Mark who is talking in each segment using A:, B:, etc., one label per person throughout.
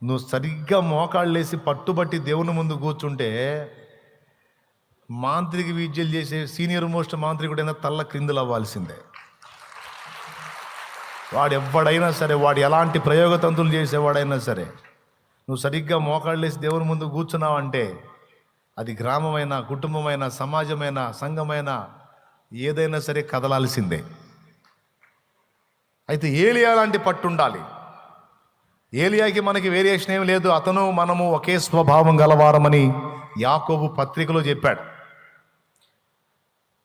A: నువ్వు సరిగ్గా మోకాళ్ళేసి పట్టుబట్టి దేవుని ముందు కూర్చుంటే మాంత్రిక విద్యలు చేసే సీనియర్ మోస్ట్ మాంత్రికుడైనా తల్ల క్రిందులు అవ్వాల్సిందే. వాడు ఎవడైనా సరే, వాడు ఎలాంటి ప్రయోగతంతులు చేసేవాడైనా సరే, నువ్వు సరిగ్గా మోకాళ్ళేసి దేవుని ముందు కూర్చున్నావంటే అది గ్రామమైన, కుటుంబమైన, సమాజమైన, సంఘమైన ఏదైనా సరే కదలాల్సిందే. అయితే ఏలియా లాంటి పట్టు ఉండాలి. ఏలియాకి మనకి వేరియేషన్ ఏం లేదు. అతను మనము ఒకే స్వభావం గలవారమని యాకోబు పత్రికలో చెప్పాడు.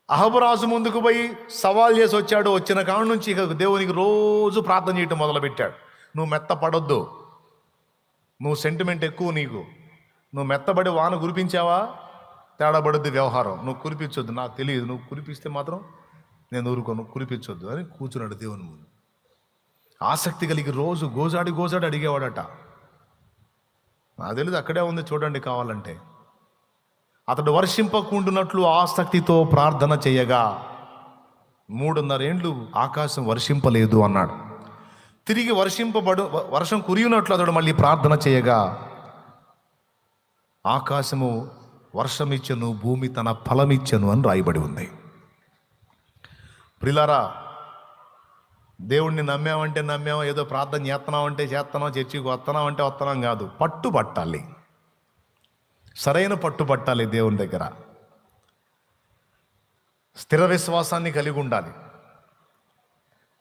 A: అహబరాజు ముందుకు పోయి సవాల్ చేసి వచ్చాడు. వచ్చిన కాడ నుంచి ఇక దేవునికి రోజు ప్రార్థన చేయటం మొదలుపెట్టాడు. నువ్వు మెత్తపడొద్దు, నువ్వు సెంటిమెంట్ ఎక్కువ, నువ్వు మెత్తబడి వాన కురిపించావా తేడాబడుద్ది వ్యవహారం, నువ్వు కురిపించొద్దు, నాకు తెలియదు, నువ్వు కురిపిస్తే మాత్రం నేను ఊరుకోను, కురిపించొద్దు అని కూర్చున్నాడు దేవుని ముందు. ఆసక్తి కలిగి రోజు గోజాడి అడిగేవాడట. నాకు తెలియదు, అక్కడే ఉంది చూడండి కావాలంటే. అతడు వర్షింపకుండునట్లు ఆసక్తితో ప్రార్థన చేయగా 3.5 ఏండ్లు ఆకాశం వర్షింపలేదు అన్నాడు. తిరిగి వర్షం కురియునట్లు అతడు మళ్ళీ ప్రార్థన చేయగా ఆకాశము వర్షమిచ్చెను, భూమి తన ఫలమిచ్చెను అని రాయబడి ఉంది. ప్రిలారా, దేవుణ్ణి నమ్మామంటే నమ్మాము, ఏదో ప్రార్థన చేస్తున్నామంటే చేస్తున్నాం, చర్చికి వస్తున్నామంటే వస్తున్నాం కాదు. పట్టుబట్టాలి, సరైన పట్టుబట్టాలి. దేవుని దగ్గర స్థిర విశ్వాసాన్ని కలిగి ఉండాలి.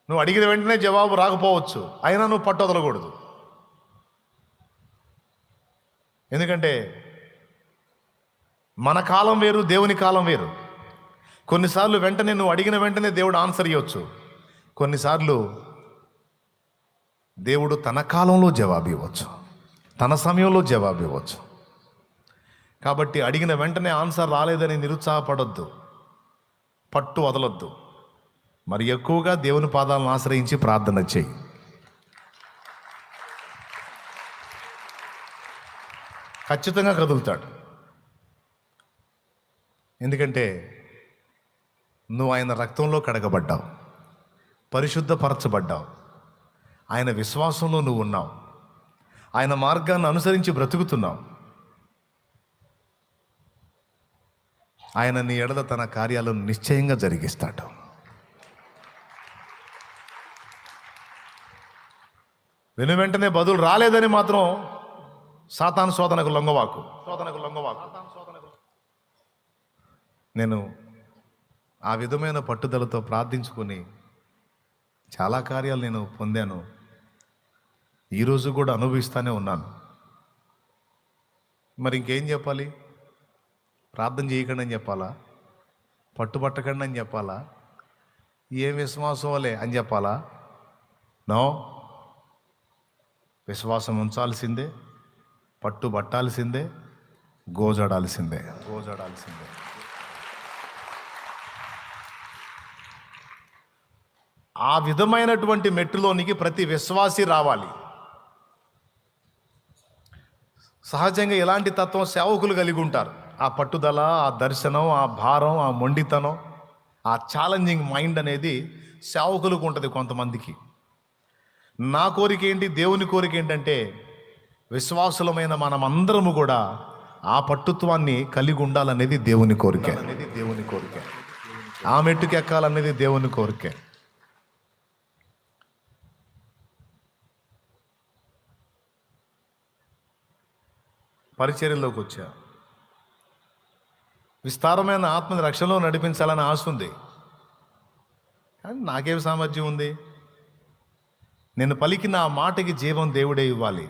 A: నువ్వు అడిగిన వెంటనే జవాబు రాకపోవచ్చు, అయినా నువ్వు పట్టు వదలకూడదు. ఎందుకంటే మన కాలం వేరు, దేవుని కాలం వేరు. కొన్నిసార్లు వెంటనే నువ్వు అడిగిన వెంటనే దేవుడు ఆన్సర్ ఇవ్వచ్చు. కొన్నిసార్లు దేవుడు తన కాలంలో జవాబు ఇవ్వచ్చు, తన సమయంలో జవాబు ఇవ్వచ్చు. కాబట్టి అడిగిన వెంటనే ఆన్సర్ రాలేదని నిరుత్సాహపడొద్దు, పట్టు వదలొద్దు. మరి ఎక్కువగా దేవుని పాదాలను ఆశ్రయించి ప్రార్థన చేయి. ఖచ్చితంగా కదులుతాడు. ఎందుకంటే నువ్వు ఆయన రక్తంలో కడగబడ్డావు, పరిశుద్ధపరచబడ్డావు, ఆయన విశ్వాసంలో నువ్వు ఉన్నావు, ఆయన మార్గాన్ని అనుసరించి బ్రతుకుతున్నావు. ఆయన నీ ఎడల తన కార్యాలను నిశ్చయంగా జరిగిస్తాడు. వెంటనే బదులు రాలేదని మాత్రం సాతాను శోధనకు లొంగవాకు. నేను ఆ విధమైన పట్టుదలతో ప్రార్థించుకొని చాలా కార్యాలు నేను పొందాను. ఈరోజు కూడా అనుభవిస్తూనే ఉన్నాను. మరి ఇంకేం చెప్పాలి? ప్రార్థన చేయకండి అని చెప్పాలా? పట్టుబట్టకండి అని చెప్పాలా? ఏం విశ్వాసంలే అని చెప్పాలా? నో, విశ్వాసం ఉంచాల్సిందే, పట్టుబట్టాల్సిందే, గోజాడాల్సిందే. ఆ విధమైనటువంటి మెట్టులోనికి ప్రతి విశ్వాసి రావాలి. సహజంగా ఇలాంటి తత్వం సేవకులు కలిగి ఉంటారు. ఆ పట్టుదల, ఆ దర్శనం, ఆ భారం, ఆ మొండితనం, ఆ ఛాలెంజింగ్ మైండ్ అనేది సేవకులకు ఉంటుంది కొంతమందికి. నా కోరిక ఏంటి, దేవుని కోరిక ఏంటంటే విశ్వాసులమైన మనమందరము కూడా ఆ పట్టుత్వాన్ని కలిగి ఉండాలనేది దేవుని కోరిక. ఆ మెట్టుకు ఎక్కాలనేది దేవుని కోరిక. పరిచర్యలోకి వచ్చా. విస్తారమైన ఆత్మని రక్షణలో నడిపించాలని ఆశ ఉంది, కానీ నాకేం సామర్థ్యం ఉంది? నేను పలికిన ఆ మాటకి జీవం దేవుడే ఇవ్వాలి.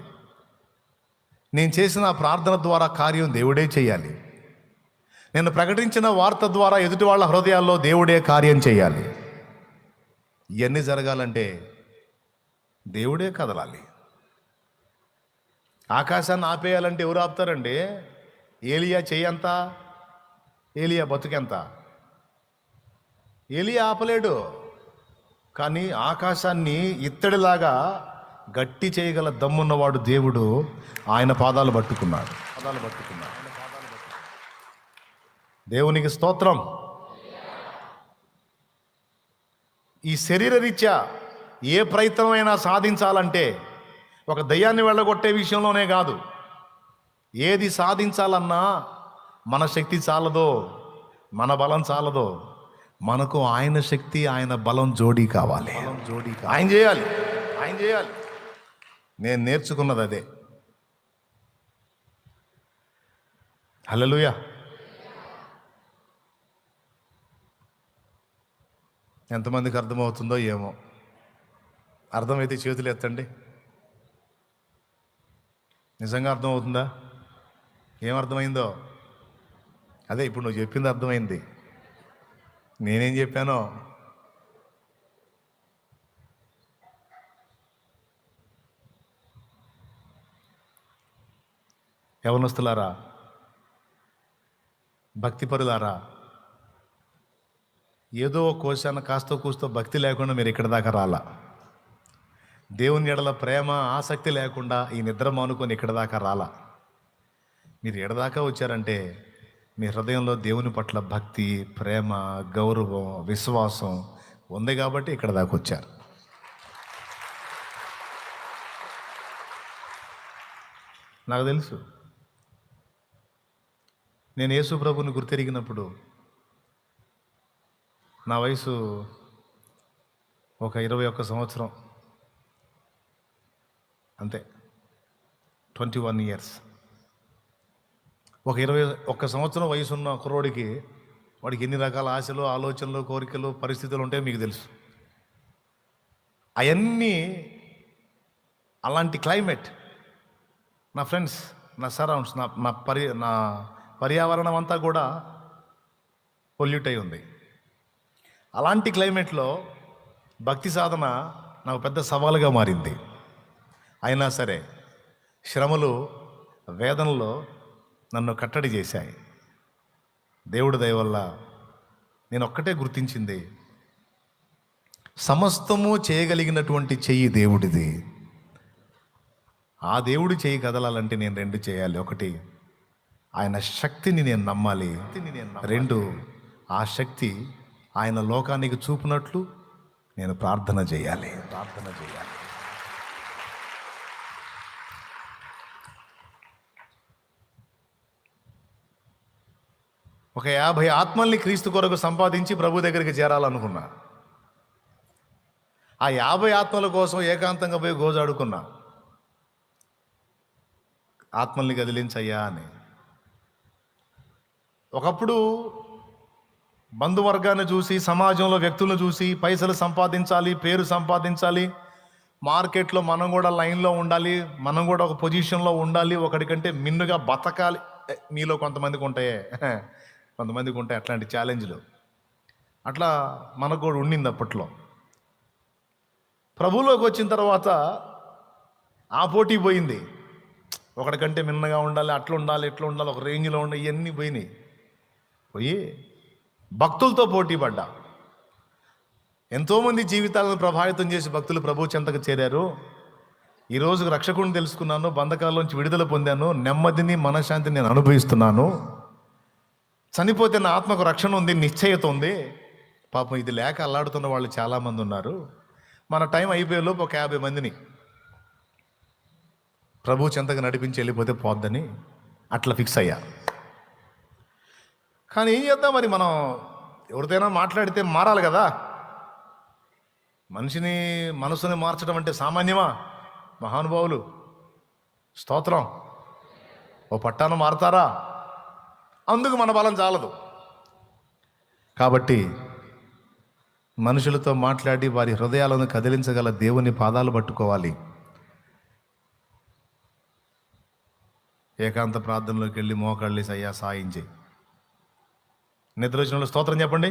A: నేను చేసిన ప్రార్థన ద్వారా కార్యం దేవుడే చేయాలి. నేను ప్రకటించిన వార్త ద్వారా ఎదుటి వాళ్ళ హృదయాల్లో దేవుడే కార్యం చేయాలి. ఇవన్నీ జరగాలంటే దేవుడే కదలాలి. ఆకాశాన్ని ఆపేయాలంటే ఎవరు ఆపుతారండి? ఏలియా చెయ్యంత, ఏలియా బతుకెంత? ఏలియా ఆపలేడు, కానీ ఆకాశాన్ని ఇత్తడిలాగా గట్టి చేయగల దమ్మున్నవాడు దేవుడు. ఆయన పాదాలు పట్టుకున్నాడు. దేవునికి స్తోత్రం. ఈ శరీరరీత్యా ఏ ప్రయత్నమైనా సాధించాలంటే ఒక దయ్యాన్ని వెళ్ళగొట్టే విషయంలోనే కాదు, ఏది సాధించాలన్నా మన శక్తి చాలదో, మన బలం చాలదో, మనకు ఆయన శక్తి ఆయన బలం జోడీ కావాలి. ఆయన చేయాలి. నేను నేర్చుకున్నది అదే. హల్లెలూయా. ఎంతమందికి అర్థమవుతుందో ఏమో. అర్థమైతే చేతులు ఎత్తండి. నిజంగా అర్థమవుతుందా? ఏమర్థమైందో? అదే ఇప్పుడు నువ్వు చెప్పింది అర్థమైంది. నేనేం చెప్పానో యవనస్తులారా, భక్తిపరులారా, ఏదో కోశాన కాస్తో కూస్తో భక్తి లేకుండా మీరు ఇక్కడి దాకా రాలా. దేవుని ఎడల ప్రేమ ఆసక్తి లేకుండా ఈ నిద్ర మానుకొని ఇక్కడి దాకా రాలా. మీరు ఎడదాకా వచ్చారంటే మీ హృదయంలో దేవుని పట్ల భక్తి, ప్రేమ, గౌరవం, విశ్వాసం ఉంది కాబట్టి ఇక్కడ దాకా వచ్చారు. నాకు తెలుసు, నేను యేసు ప్రభువుని గుర్తెరిగినప్పుడు నా వయసు ఒక 21 సంవత్సరం, అంతే, 21 ఇయర్స్. ఒక 21 సంవత్సరం వయసున్న కుర్రోడికి వాడికి ఎన్ని రకాల ఆశలు, ఆలోచనలు, కోరికలు, పరిస్థితులు ఉంటాయో మీకు తెలుసు. అవన్నీ అలాంటి క్లైమేట్, నా ఫ్రెండ్స్, నా సరౌండ్స్, నా పర్యావరణం అంతా కూడా పొల్యూట్ అయి ఉంది. అలాంటి క్లైమేట్లో భక్తి సాధన నాకు పెద్ద సవాలుగా మారింది. అయినా సరే శ్రమలు, వేదనలో నన్ను కట్టడి చేశాయి. దేవుడి దయ వల్ల నేను ఒక్కటే గుర్తించింది, సమస్తము చేయగలిగినటువంటి చెయ్యి దేవుడిది. ఆ దేవుడి చెయ్యి కదలాలంటే నేను 2 చేయాలి. ఒకటి, ఆయన శక్తిని నేను నమ్మాలి. 2, ఆ శక్తి ఆయన లోకానికి చూపినట్లు నేను ప్రార్థన చేయాలి. ఒక 50 ఆత్మల్ని క్రీస్తు కొరకు సంపాదించి ప్రభు దగ్గరికి చేరాలనుకున్నా. ఆ 50 ఆత్మల కోసం ఏకాంతంగా పోయి గోజాడుకున్నా, ఆత్మల్ని కదిలించయ్యా అని. ఒకప్పుడు బంధువర్గాన్ని చూసి, సమాజంలో వ్యక్తులను చూసి పైసలు సంపాదించాలి, పేరు సంపాదించాలి, మార్కెట్లో మనం కూడా లైన్లో ఉండాలి, మనం కూడా ఒక పొజిషన్లో ఉండాలి, ఒకడికంటే మిన్నుగా బతకాలి. మీలో కొంతమందికి ఉంటాయి అట్లాంటి ఛాలెంజ్లు. అట్లా మనకు కూడా ఉండింది అప్పట్లో. ప్రభువులోకి వచ్చిన తర్వాత ఆ పోటీ పోయింది. ఒకడికంటే మిన్నగా ఉండాలి, అట్లా ఉండాలి, ఇట్లా ఉండాలి, ఒక రేంజ్లో ఉండాలి, ఇవన్నీ పోయి భక్తులతో పోటీ పడ్డా. ఎంతోమంది జీవితాలను ప్రభావితం చేసి భక్తులు ప్రభు చెంతకు చేరారు. ఈరోజు రక్షకుడిని తెలుసుకున్నాను, బంధకాల్లోంచి విడుదల పొందాను, నెమ్మదిని, మనశ్శాంతిని నేను అనుభవిస్తున్నాను. చనిపోతే నా ఆత్మకు రక్షణ ఉంది, నిశ్చయత ఉంది. పాపం ఇది లేక అల్లాడుతున్న వాళ్ళు చాలామంది ఉన్నారు. మన టైం అయిపోయేలోపు ఒక 50 మందిని ప్రభు చెంతకు నడిపించి వెళ్ళిపోతే పోద్దని అట్లా ఫిక్స్ అయ్యా. కానీ ఏం చేద్దాం మరి, మనం ఎవరితోనైనా మాట్లాడితే మారాలి కదా. మనసుని మార్చడం అంటే సామాన్యమా? మహానుభావులు, స్తోత్రం, ఓ పట్టాను మారతారా? అందుకు మన బలం చాలదు. కాబట్టి మనుషులతో మాట్లాడి వారి హృదయాలను కదిలించగల దేవుని పాదాలు పట్టుకోవాలి. ఏకాంత ప్రార్థనలోకి వెళ్ళి మోకాళ్ళి అయ్యా సాయించి, నిద్ర వచ్చిన వాళ్ళు స్తోత్రం చెప్పండి,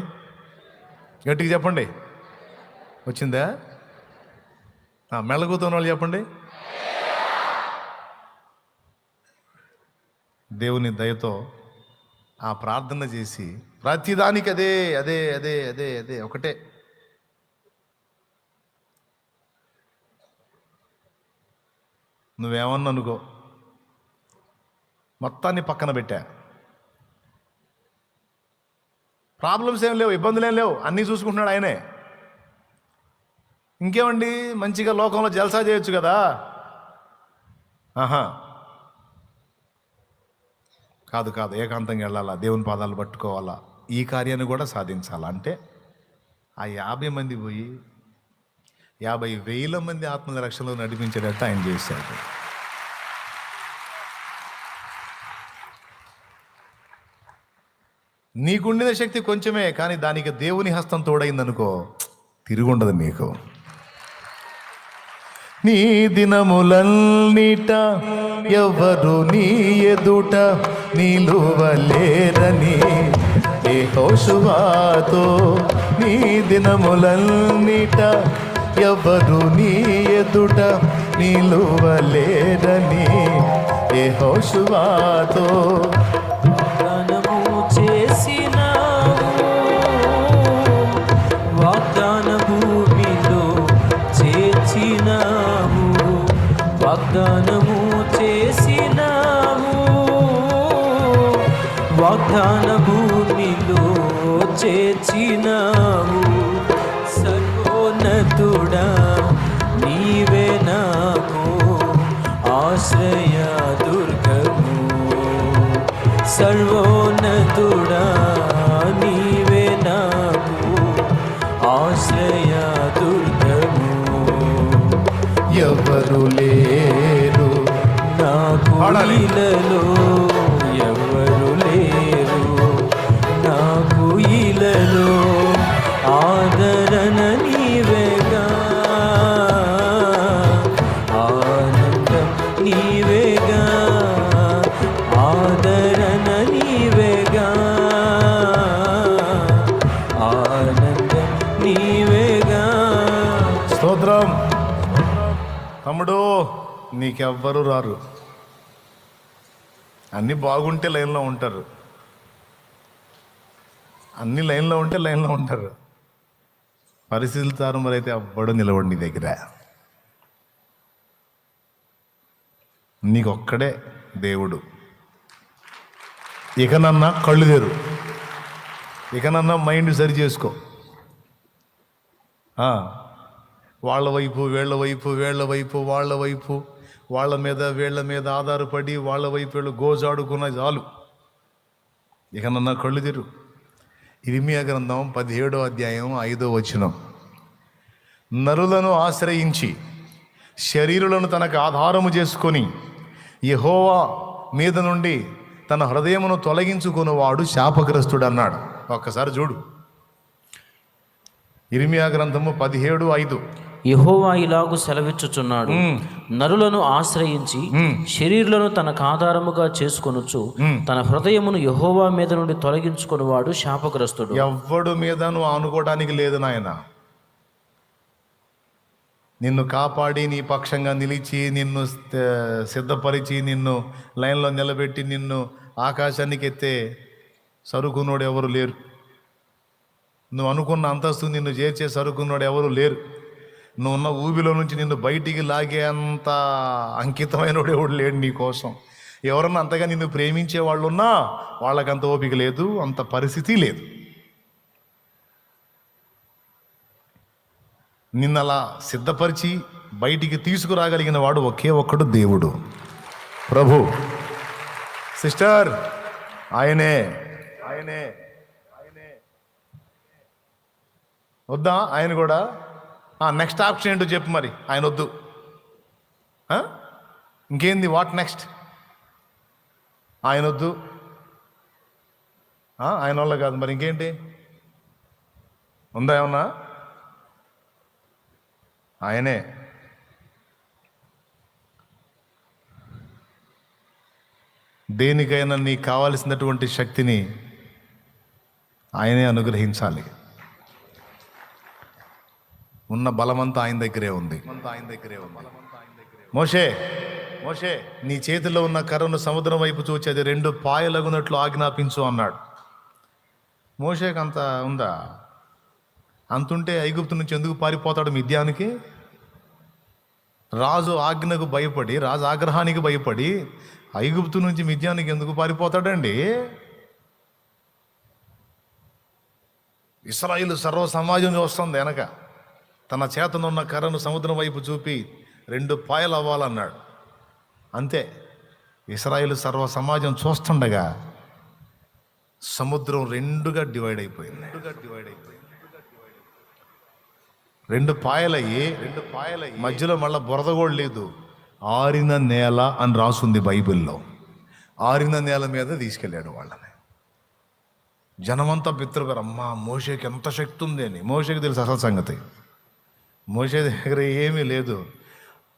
A: గట్టిగా చెప్పండి. వచ్చిందా? మెల్లగూతున్న వాళ్ళు చెప్పండి. దేవుని దయతో ఆ ప్రార్థన చేసి ప్రతిదానికి అదే అదే అదే అదే అదే ఒకటే. నువ్వేమన్నా అనుకో, మొత్తాన్ని పక్కన పెట్టా. ప్రాబ్లమ్స్ ఏం లేవు, ఇబ్బందులు ఏం లేవు, అన్నీ చూసుకుంటున్నాడు ఆయనే. ఇంకేమండి, మంచిగా లోకంలో జల్సా చేయొచ్చు కదా. ఆహా, కాదు కాదు, ఏకాంతంగా వెళ్ళాలా, దేవుని పాదాలు పట్టుకోవాలా, ఈ కార్యాన్ని కూడా సాధించాలా. అంటే ఆ 50 మంది పోయి 50,000 మంది ఆత్మల రక్షణలో నడిపించేటట్టు ఆయన చేశాడు. నీకుండిన శక్తి కొంచెమే, కానీ దానికి దేవుని హస్తం తోడైందనుకో, తిరుగుండదు నీకు. నీ దినములన్నిట ఎవరు నీ ఎదుట నిలువలేరని యెహోషువతో, నీ దినములన్నిట ఎవరు నీ ఎదుట నిలువలేరని యెహోషువతో
B: వాగ్దానము చేసినావు, వాగ్దాన భూమిలో చేర్చినావు. సర్వోన్నతుడా నీవే నాకు ఆశ్రయ దుర్గము, సర్వోన్నతుడా నీవే నాకు ఆశ్రయ దుర్గము.
A: ఎవరు లేరు
B: నాకు ఇలలో, ఎవరు లేరు నాకు ఇలలో, ఆదరణ నీవేగా, ఆనందం నీవేగా, ఆదరణ నీవేగా, ఆనందం నీవేగా.
A: స్తోత్రం. తమ్ముడు, నీకెవ్వరు రారు. అన్నీ బాగుంటే లైన్లో ఉంటారు, అన్ని లైన్లో ఉంటే లైన్లో ఉంటారు. పరిస్థితులు తారుమారైతే ఎవ్వడు నిలబడి నీ దగ్గర. నీకొక్కడే దేవుడు. ఇకనన్నా కళ్ళు తెరు, ఇకనన్నా మైండ్ సరి చేసుకో. వాళ్ళ వైపు వీళ్ళ వైపు, వీళ్ళ వైపు వాళ్ళ వైపు, వాళ్ళ మీద వీళ్ళ మీద ఆధారపడి వాళ్ళ వైపు వీళ్ళు గోజాడుకున్న చాలు. ఇక నన్న కళ్ళు తెరు. ఇర్మీయా గ్రంథం 17వ అధ్యాయం 5వ వచనం. నరులను ఆశ్రయించి శరీరులను తనకు ఆధారము చేసుకొని యెహోవా మీద నుండి తన హృదయమును తొలగించుకునేవాడు శాపగ్రస్తుడు అన్నాడు. ఒక్కసారి చూడు, ఇర్మీయా గ్రంథము 17:5.
B: యెహోవా ఇలాగు సెలవిచ్చుచున్నాడు, నరులను ఆశ్రయించి శరీరులను తనకు ఆధారముగా చేసుకొనుచు తన హృదయమును యెహోవా మీద నుండి తొలగించుకునేవాడు శాపగ్రస్తుడు.
A: ఎవ్వడు మీద నువ్వు ఆనుకోవడానికి లేదు నాయన. నిన్ను కాపాడి నీ పక్షంగా నిలిచి నిన్ను సిద్ధపరిచి నిన్ను లైన్లో నిలబెట్టి నిన్ను ఆకాశానికి ఎత్తే సరుకున్నోడు ఎవరు లేరు. నువ్వు అనుకున్న అంతస్తు నిన్ను చేర్చే సరుకున్నోడు ఎవరు లేరు. నువ్వు ఉన్న ఊబిలో నుంచి నిన్ను బయటికి లాగే అంత అంకితమైనోడు ఎవడు లేడు నీ కోసం. ఎవరన్నా అంతగా నిన్ను ప్రేమించే వాళ్ళు ఉన్నా వాళ్ళకంత ఓపిక లేదు, అంత పరిస్థితి లేదు. నిన్నలా సిద్ధపరిచి బయటికి తీసుకురాగలిగిన వాడు ఒకే ఒక్కడు దేవుడు, ప్రభు. సిస్టర్, ఆయనే ఆయనే ఆయనే వద్దా? ఆయన కూడా నెక్స్ట్ ఆప్షన్ ఏంటో చెప్పు. మరి ఆయన వద్దు, ఇంకేంది? What next? ఆయన వద్దు, ఆయన వల్ల కాదు, మరి ఇంకేంటి ఉందా? ఏమన్నా? ఆయనే. దేనికైనా నీకు కావలసినటువంటి శక్తిని ఆయనే అనుగ్రహించాలి. ఉన్న బలమంతా ఆయన దగ్గరే ఉంది. మోషే, మోషే, నీ చేతిలో ఉన్న కర్రను సముద్రం వైపు చూచి అది 2 పాయలగునట్లు ఆజ్ఞాపించు అన్నాడు. మోషేకి అంత ఉందా? అంతుంటే ఐగుప్తు నుంచి ఎందుకు పారిపోతాడు మిద్యానికి? రాజు ఆజ్ఞకు భయపడి, రాజు ఆగ్రహానికి భయపడి ఐగుప్తు నుంచి మిద్యానికి ఎందుకు పారిపోతాడండి? ఇశ్రాయేలు సర్వ సమాజం చూస్తుంది వెనక. తన చేతనున్న కర్రను సముద్రం వైపు చూపి 2 పాయలు అవ్వాలన్నాడు. అంతే. ఇశ్రాయేలు సర్వ సమాజం చూస్తుండగా సముద్రం రెండుగా డివైడ్ అయిపోయింది. రెండు పాయలయ్యి మధ్యలో మళ్ళీ బురద కూడా లేదు. ఆరిన నేల అని రాసుంది బైబిల్లో. ఆరిన నేల మీద తీసుకెళ్ళాడు వాళ్ళని. జనమంతా పితృగారు, అమ్మా మోషేకి ఎంత శక్తి ఉంది అని. మోషేకి తెలుసు అసలు సంగతి. మోషే దగ్గర ఏమీ లేదు.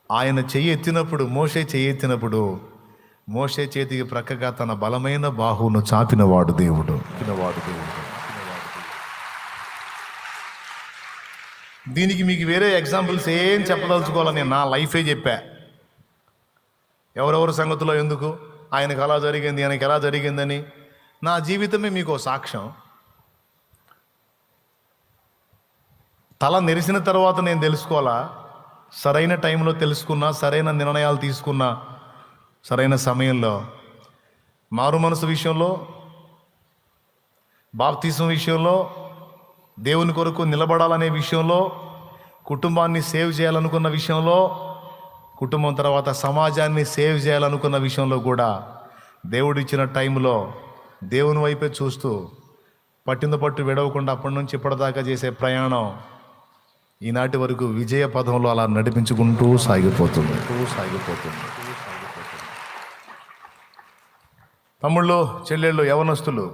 A: ఆయన చెయ్యి ఎత్తినప్పుడు, మోషే చేతికి ప్రక్కగా తన బలమైన బాహువును చాపినవాడు దేవుడు. దీనికి మీకు వేరే ఎగ్జాంపుల్స్ ఏం చెప్పదలుచుకోవాలని నా లైఫే చెప్పా. ఎవరెవరి సంగతిలో ఎందుకు, ఆయనకు అలా జరిగింది, ఆయనకి ఎలా జరిగిందని. నా జీవితమే మీకు సాక్ష్యం. తల నెరిసిన తర్వాత నేను తెలుసుకోవాలా, సరైన టైంలో తెలుసుకున్నా, సరైన నిర్ణయాలు తీసుకున్నా, సరైన సమయంలో. మారు మనసు విషయంలో, బాప్తిసం విషయంలో, దేవుని కొరకు నిలబడాలనే విషయంలో, కుటుంబాన్ని సేవ్ చేయాలనుకున్న విషయంలో, కుటుంబం తర్వాత సమాజాన్ని సేవ్ చేయాలనుకున్న విషయంలో కూడా దేవుడిచ్చిన టైంలో దేవుని వైపే చూస్తూ పట్టింద పట్టు విడవకుండా అప్పటి నుంచి ఇప్పటిదాకా చేసే ప్రయాణం ఈనాటి వరకు విజయ పదంలో అలా నడిపించుకుంటూ సాగిపోతుంది. తమ్ముళ్ళు, చెల్లెళ్ళు, యవనస్తులు,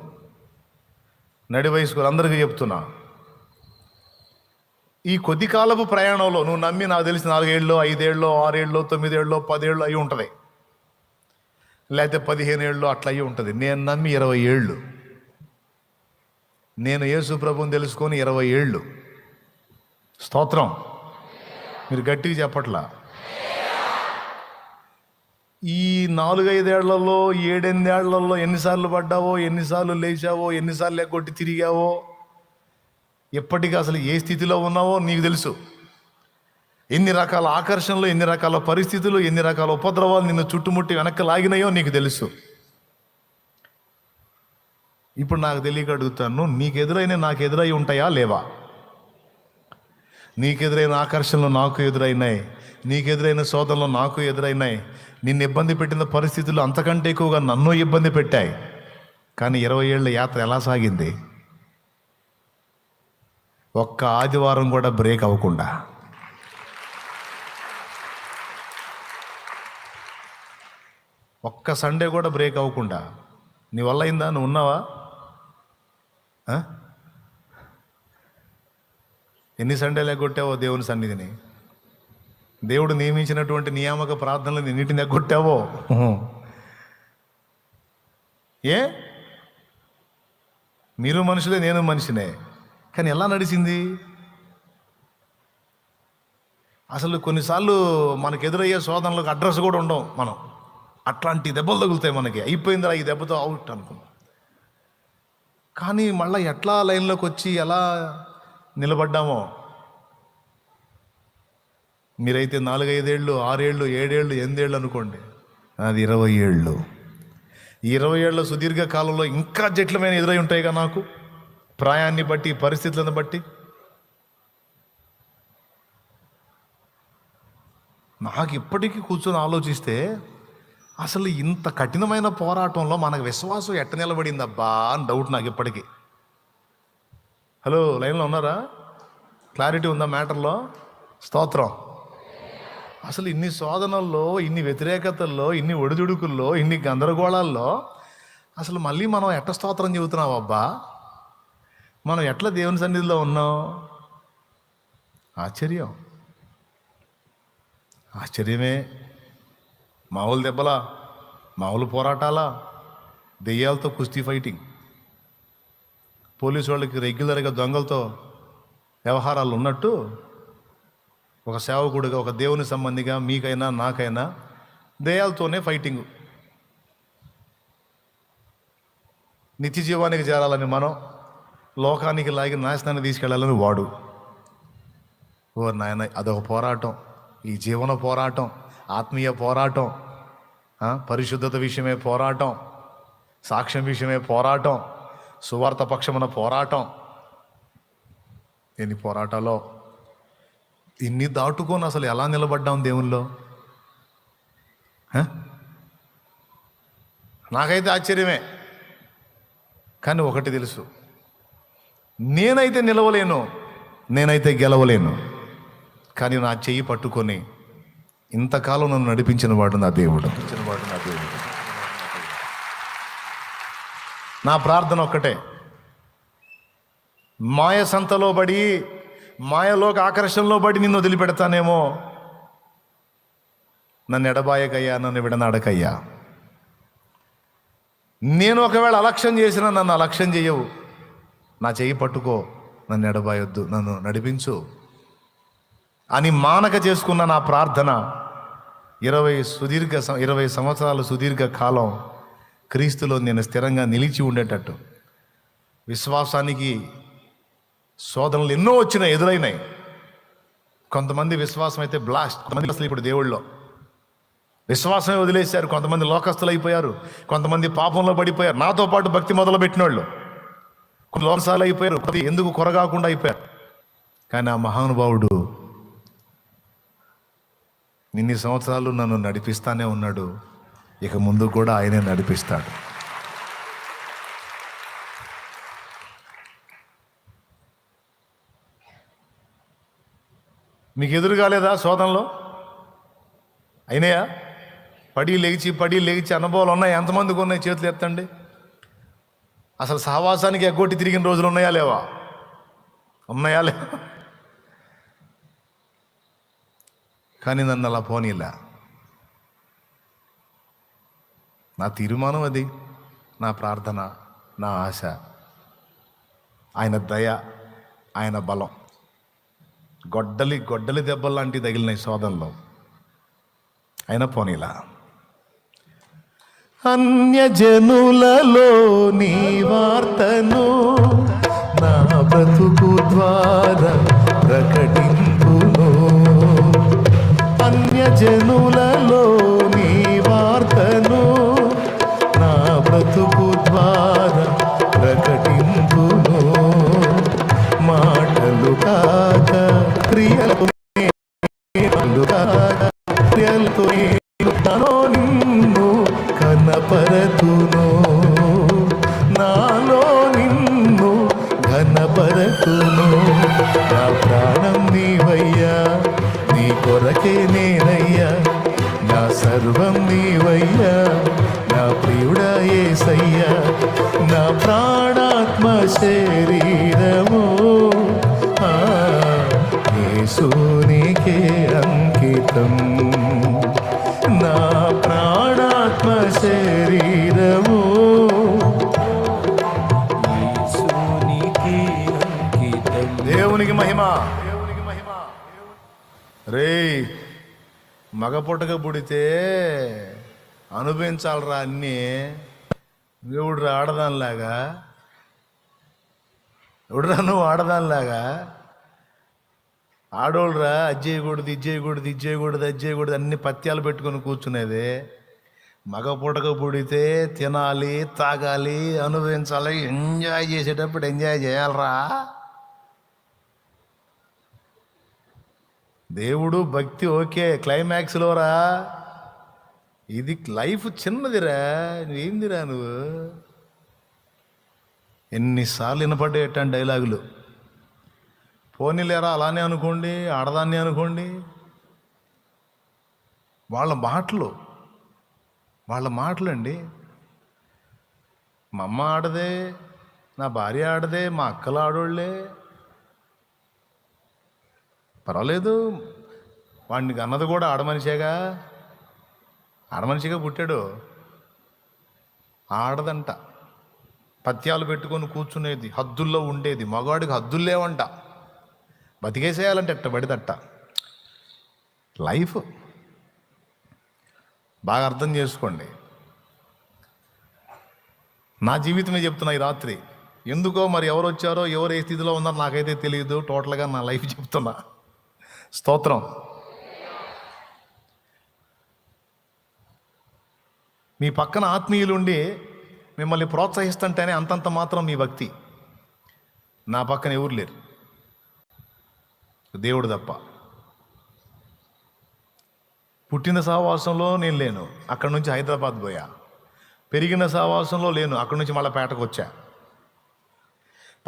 A: నడి వయస్కులు అందరికీ చెప్తున్నా, ఈ కొద్ది కాలపు ప్రయాణంలో నువ్వు నమ్మి, నాకు తెలిసి 4 ఏళ్ళు, 5 ఏళ్ళు, 6 ఏళ్ళు, 9 ఏళ్ళు, 10 ఏళ్ళు అయి ఉంటుంది, లేకపోతే 15 ఏళ్ళు అట్లా అయ్యి ఉంటుంది. నేను నమ్మి 20 ఏళ్ళు. నేను యేసు ప్రభువుని తెలుసుకొని 20 ఏళ్ళు. స్తోత్రం. మీరు గట్టిగా చెప్పట్లా. ఈ 4-5 ఏళ్లలో, 7-8 ఏళ్లలో ఎన్నిసార్లు పడ్డావో, ఎన్నిసార్లు లేచావో, ఎన్నిసార్లు ఎగ్గొట్టి తిరిగావో, ఎప్పటికీ అసలు ఏ స్థితిలో ఉన్నావో నీకు తెలుసు. ఎన్ని రకాల ఆకర్షణలు, ఎన్ని రకాల పరిస్థితులు, ఎన్ని రకాల ఉపద్రవాలు నిన్ను చుట్టుముట్టి వెనక్కి లాగినాయో నీకు తెలుసు. ఇప్పుడు నాకు తెలియక అడుగుతాను, నీకు ఎదురైన నాకు ఎదురై ఉంటాయా లేవా? నీకెదురైన ఆకర్షణలు నాకు ఎదురైనాయి, నీకెదురైన శోధనలు నాకు ఎదురైనాయి. నిన్ను ఇబ్బంది పెట్టిన పరిస్థితులు అంతకంటే ఎక్కువగా నన్ను ఇబ్బంది పెట్టాయి. కానీ 20 ఏళ్ళ యాత్ర ఎలా సాగింది? ఒక్క ఆదివారం కూడా బ్రేక్ అవ్వకుండా, ఒక్క సండే కూడా బ్రేక్ అవ్వకుండా. నీ వల్ల అయిందా? నువ్వు ఉన్నావా? ఎన్ని సండేలు ఎగ్గొట్టావో దేవుని సన్నిధిని? దేవుడు నియమించినటువంటి నియామక ప్రార్థనలు ఎన్నిటిని ఎగ్గొట్టావో? ఏ మీరు మనుషులే, నేను మనిషినే. కానీ ఎలా నడిచింది? అసలు కొన్నిసార్లు మనకు ఎదురయ్యే శోధనలకు అడ్రస్ కూడా ఉండవు. మనం అట్లాంటి దెబ్బలు తగులుతాయి మనకి. అయిపోయిందిరా ఈ దెబ్బతో అవుట్ అనుకున్నాం. కానీ మళ్ళీ ఎట్లా లైన్లోకి వచ్చి ఎలా నిలబడ్డామో. మీరైతే 4-5 ఏళ్ళు, 6 ఏళ్ళు, 7 ఏళ్ళు, 8 ఏళ్ళు అనుకోండి. అది 20 ఏళ్ళు. ఈ 20 ఏళ్ళ సుదీర్ఘ కాలంలో ఇంకా జట్లమైన ఎదురై ఉంటాయిగా నాకు, ప్రాయాన్ని బట్టి, పరిస్థితులను బట్టి. నాకు ఇప్పటికీ కూర్చొని ఆలోచిస్తే అసలు ఇంత కఠినమైన పోరాటంలో మనకు విశ్వాసం ఎట్ట నిలబడిందబ్బా అని డౌట్ నాకు ఇప్పటికీ. హలో, లైన్లో ఉన్నారా? క్లారిటీ ఉందా మ్యాటర్లో? స్తోత్రం. అసలు ఇన్ని శోధనల్లో, ఇన్ని వ్యతిరేకతల్లో, ఇన్ని ఒడిదుడుకుల్లో, ఇన్ని గందరగోళాల్లో అసలు మళ్ళీ మనం ఎట్ట స్తోత్రం చెబుతున్నాం అబ్బా? మనం ఎట్లా దేవుని సన్నిధిలో ఉన్నాం? ఆశ్చర్యమే. మామూలు దెబ్బలా, మామూలు పోరాటాలా? దెయ్యాలతో కుస్తీ ఫైటింగ్. పోలీసు వాళ్ళకి రెగ్యులర్గా దొంగలతో వ్యవహారాలు ఉన్నట్టు, ఒక సేవకుడిగా, ఒక దేవుని సంబంధిగా మీకైనా నాకైనా దెయ్యాలతోనే ఫైటింగు. నిత్య జీవానికి చేరాలని మనం, లోకానికి లాగి నాశనాన్ని తీసుకెళ్ళాలని వాడు. ఓ నాయన, అదొక పోరాటం. ఈ జీవన పోరాటం, ఆత్మీయ పోరాటం, పరిశుద్ధత విషయమే పోరాటం, సాక్ష్యం విషయమే పోరాటం, సువార్త పక్షమున పోరాటం. ఎన్ని పోరాటాలో, ఇన్ని దాటుకొని అసలు ఎలా నిలబడ్డాం దేవుల్లో? నాకైతే ఆశ్చర్యమే. కానీ ఒకటి తెలుసు, నేనైతే నిలవలేను, నేనైతే గెలవలేను. కానీ నా చెయ్యి పట్టుకొని ఇంతకాలం నన్ను నడిపించిన వాడు నా దేవుడు. నా ప్రార్థన ఒక్కటే, మాయ సంతలో పడి, మాయలోక ఆకర్షణలో పడి నిన్ను వదిలిపెడతానేమో. నన్ను ఎడబాయకయ్యా, నన్ను విడనాడకయ్యా. నేను ఒకవేళ అలక్ష్యం చేసినా నన్ను అలక్ష్యం చేయవు. నా చెయ్యి పట్టుకో, నన్ను ఎడబాయొద్దు, నన్ను నడిపించు అని మానక చేసుకున్న నా ప్రార్థన 20 సంవత్సరాలు సుదీర్ఘ కాలం క్రీస్తులో నేను స్థిరంగా నిలిచి ఉండేటట్టు. విశ్వాసానికి శోధనలు ఎన్నో వచ్చినాయి, ఎదురైనాయి. కొంతమంది విశ్వాసం అయితే బ్లాస్ట్, కొంతమంది అసలు ఇప్పుడు దేవుళ్ళో విశ్వాసమే వదిలేశారు. కొంతమంది లోకస్తులు అయిపోయారు, కొంతమంది పాపంలో పడిపోయారు. నాతో పాటు భక్తి మొదలుపెట్టిన వాళ్ళు కొన్ని లోకసాలు అయిపోయారు, ఎందుకు కొరగాకుండా అయిపోయారు. కానీ ఆ మహానుభావుడు ఇన్ని సంవత్సరాలు నన్ను నడిపిస్తానే ఉన్నాడు, ఇక ముందు కూడా ఆయనే నడిపిస్తాడు. మీకు ఎదురు కాలేదా శోధనలో? అయినాయా? పడి లేచి అనుభవాలు ఉన్నాయి. ఎంతమందికి ఉన్నాయి? చేతులు ఎత్తండి. అసలు సహవాసానికి ఎగ్గొట్టి తిరిగిన రోజులు ఉన్నాయా లేవా? ఉన్నాయా లేవా? కానీ నన్ను అలా పోనీలా. నా తీర్మానం అది, నా ప్రార్థన, నా ఆశ. ఆయన దయ, ఆయన బలం. గొడ్డలి దెబ్బల్లాంటి తగిలినాయి శోధనలో, అయినా పోనీలా. అన్యజనులలో నీ వార్తను నా బ్రతుకు ద్వారా ప్రకటింపును. అన్యజనులలో నీ వార్తను నా బ్రతుకు ద్వారా ప్రకటింపును. మాటలు కాక క్రియలతో నిన్ను ఘనపరతును. నాలో నిన్ను ఘనపరతును. నా ప్రాణం నీవయ్యా, నీ కొరకే నేనయ్యా. నా సర్వం నీవయ్యా, నా ప్రియుడా యేసయ్యా. నా ప్రాణాత్మ శరీరము యేసునికే అంకితం. నా ప్రాణాత్మ శరీరము యేసునికే అంకితం. దేవునికి మహిమ. రే, మగ పుట్టక పుడితే అనుభవించాలరా అన్నీ. దేవుడు ఆడదానిలాగా, ఎవడురా నువ్వు ఆడదానిలాగా? ఆడోళ్ళరా అది చేయకూడదు, ఇది చేయకూడదు, ఇది చేయకూడదు, అది చేయకూడదు అన్ని పత్యాలు పెట్టుకొని కూర్చునేది. మగ పుట్టక పుడితే తినాలి, తాగాలి, అనుభవించాలి, ఎంజాయ్ చేసేటప్పుడు ఎంజాయ్ చేయాలరా. దేవుడు భక్తి ఓకే, క్లైమాక్స్లో రా. ఇది లైఫ్ చిన్నదిరా, నువ్వేందిరా నువ్వు. ఎన్నిసార్లు వినపడ్డాయి డైలాగులు. పోనీలేరా, అలానే అనుకోండి, ఆడదాన్ని అనుకోండి. వాళ్ళ మాటలు అండి. మా అమ్మ ఆడదే, నా భార్య ఆడదే, మా అక్కలు ఆడోళ్ళే. పర్వాలేదు, వాడికి అన్నది కూడా ఆడమనిషిగా పుట్టాడు. ఆడదంట, పత్యాలు పెట్టుకొని కూర్చునేది, హద్దుల్లో ఉండేది. మగవాడికి హద్దులు లేవంట, బతికేసేయాలంటే ఎట్ట పడితట్ట. లైఫ్ బాగా అర్థం చేసుకోండి. నా జీవితమే చెప్తున్నా ఈ రాత్రి. ఎందుకో మరి ఎవరు వచ్చారో, ఎవరు ఏ స్థితిలో ఉన్నారో నాకైతే తెలియదు. టోటల్గా నా లైఫ్ చెప్తున్నా. స్తోత్రం. మీ పక్కన ఆత్మీయులుండి మిమ్మల్ని ప్రోత్సహిస్తుంటేనే అంతంత మాత్రం మీ భక్తి. నా పక్కన ఎవరు లేరు, దేవుడు తప్ప. పుట్టిన సహవాసంలో నేను లేను. అక్కడి నుంచి హైదరాబాద్ పోయా. పెరిగిన సహవాసంలో లేను, అక్కడి నుంచి మళ్ళీ పేటకు వచ్చా.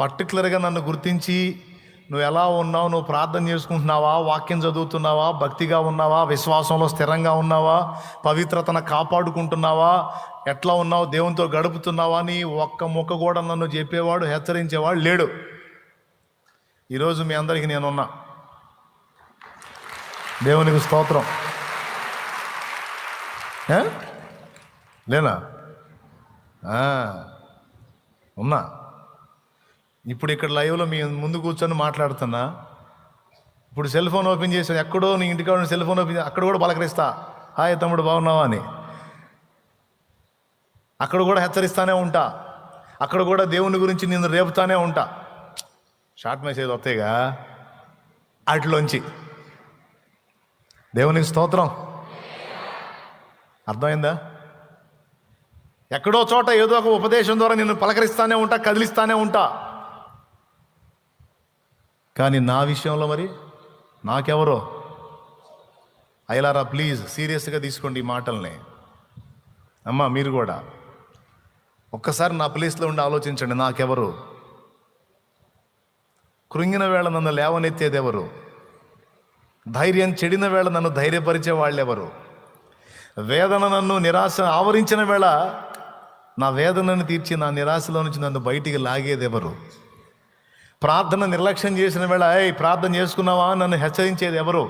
A: పర్టికులర్గా నన్ను గుర్తించి నువ్వు ఎలా ఉన్నావు, నువ్వు ప్రార్థన చేసుకుంటున్నావా, వాక్యం చదువుతున్నావా, భక్తిగా ఉన్నావా, విశ్వాసంలో స్థిరంగా ఉన్నావా, పవిత్రతను కాపాడుకుంటున్నావా, ఎట్లా ఉన్నావు, దేవునితో గడుపుతున్నావా అని ఒక్క ముక్క కూడా నన్ను చెప్పేవాడు, హెచ్చరించేవాడు లేడు. ఈరోజు మీ అందరికీ నేనున్నా. దేవునికి స్తోత్రం. లేనా? ఉన్నా. ఇప్పుడు ఇక్కడ లైవ్లో మీ ముందు కూర్చొని మాట్లాడుతున్నా. ఇప్పుడు సెల్ ఫోన్ ఓపెన్ చేసి ఎక్కడో నీ ఇంటికాడ సెల్ ఫోన్ ఓపెన్ చేసి అక్కడ కూడా పలకరిస్తా, హాయ్ తమ్ముడు బాగున్నావా అని. అక్కడ కూడా హెచ్చరిస్తానే ఉంటా, అక్కడ కూడా దేవుని గురించి నేను రేపుతానే ఉంటా. షార్ట్ మెసేజ్ వస్తాయిగా వాటిలోంచి. దేవునికి స్తోత్రం. అర్థమైందా? ఎక్కడో చోట ఏదో ఒక ఉపదేశం ద్వారా నేను పలకరిస్తానే ఉంటా, కదిలిస్తానే ఉంటా. కానీ నా విషయంలో మరి నాకెవరో? అయ్యలారా ప్లీజ్ సీరియస్గా తీసుకోండి ఈ మాటల్ని. అమ్మా మీరు కూడా ఒక్కసారి నా ప్లేస్లో ఉండి ఆలోచించండి. నాకెవరు? కృంగిన వేళ నన్ను లేవనెత్తేది ఎవరు? ధైర్యం చెడిన వేళ నన్ను ధైర్యపరిచే వాళ్ళెవరు? వేదన నన్ను నిరాశ ఆవరించిన వేళ నా వేదనను తీర్చి నా నిరాశలో నుంచి నన్ను బయటికి లాగేది ఎవరు? ప్రార్థన నిర్లక్ష్యం చేసిన వేళ ప్రార్థన చేసుకున్నావా నన్ను హెచ్చరించేది ఎవరు?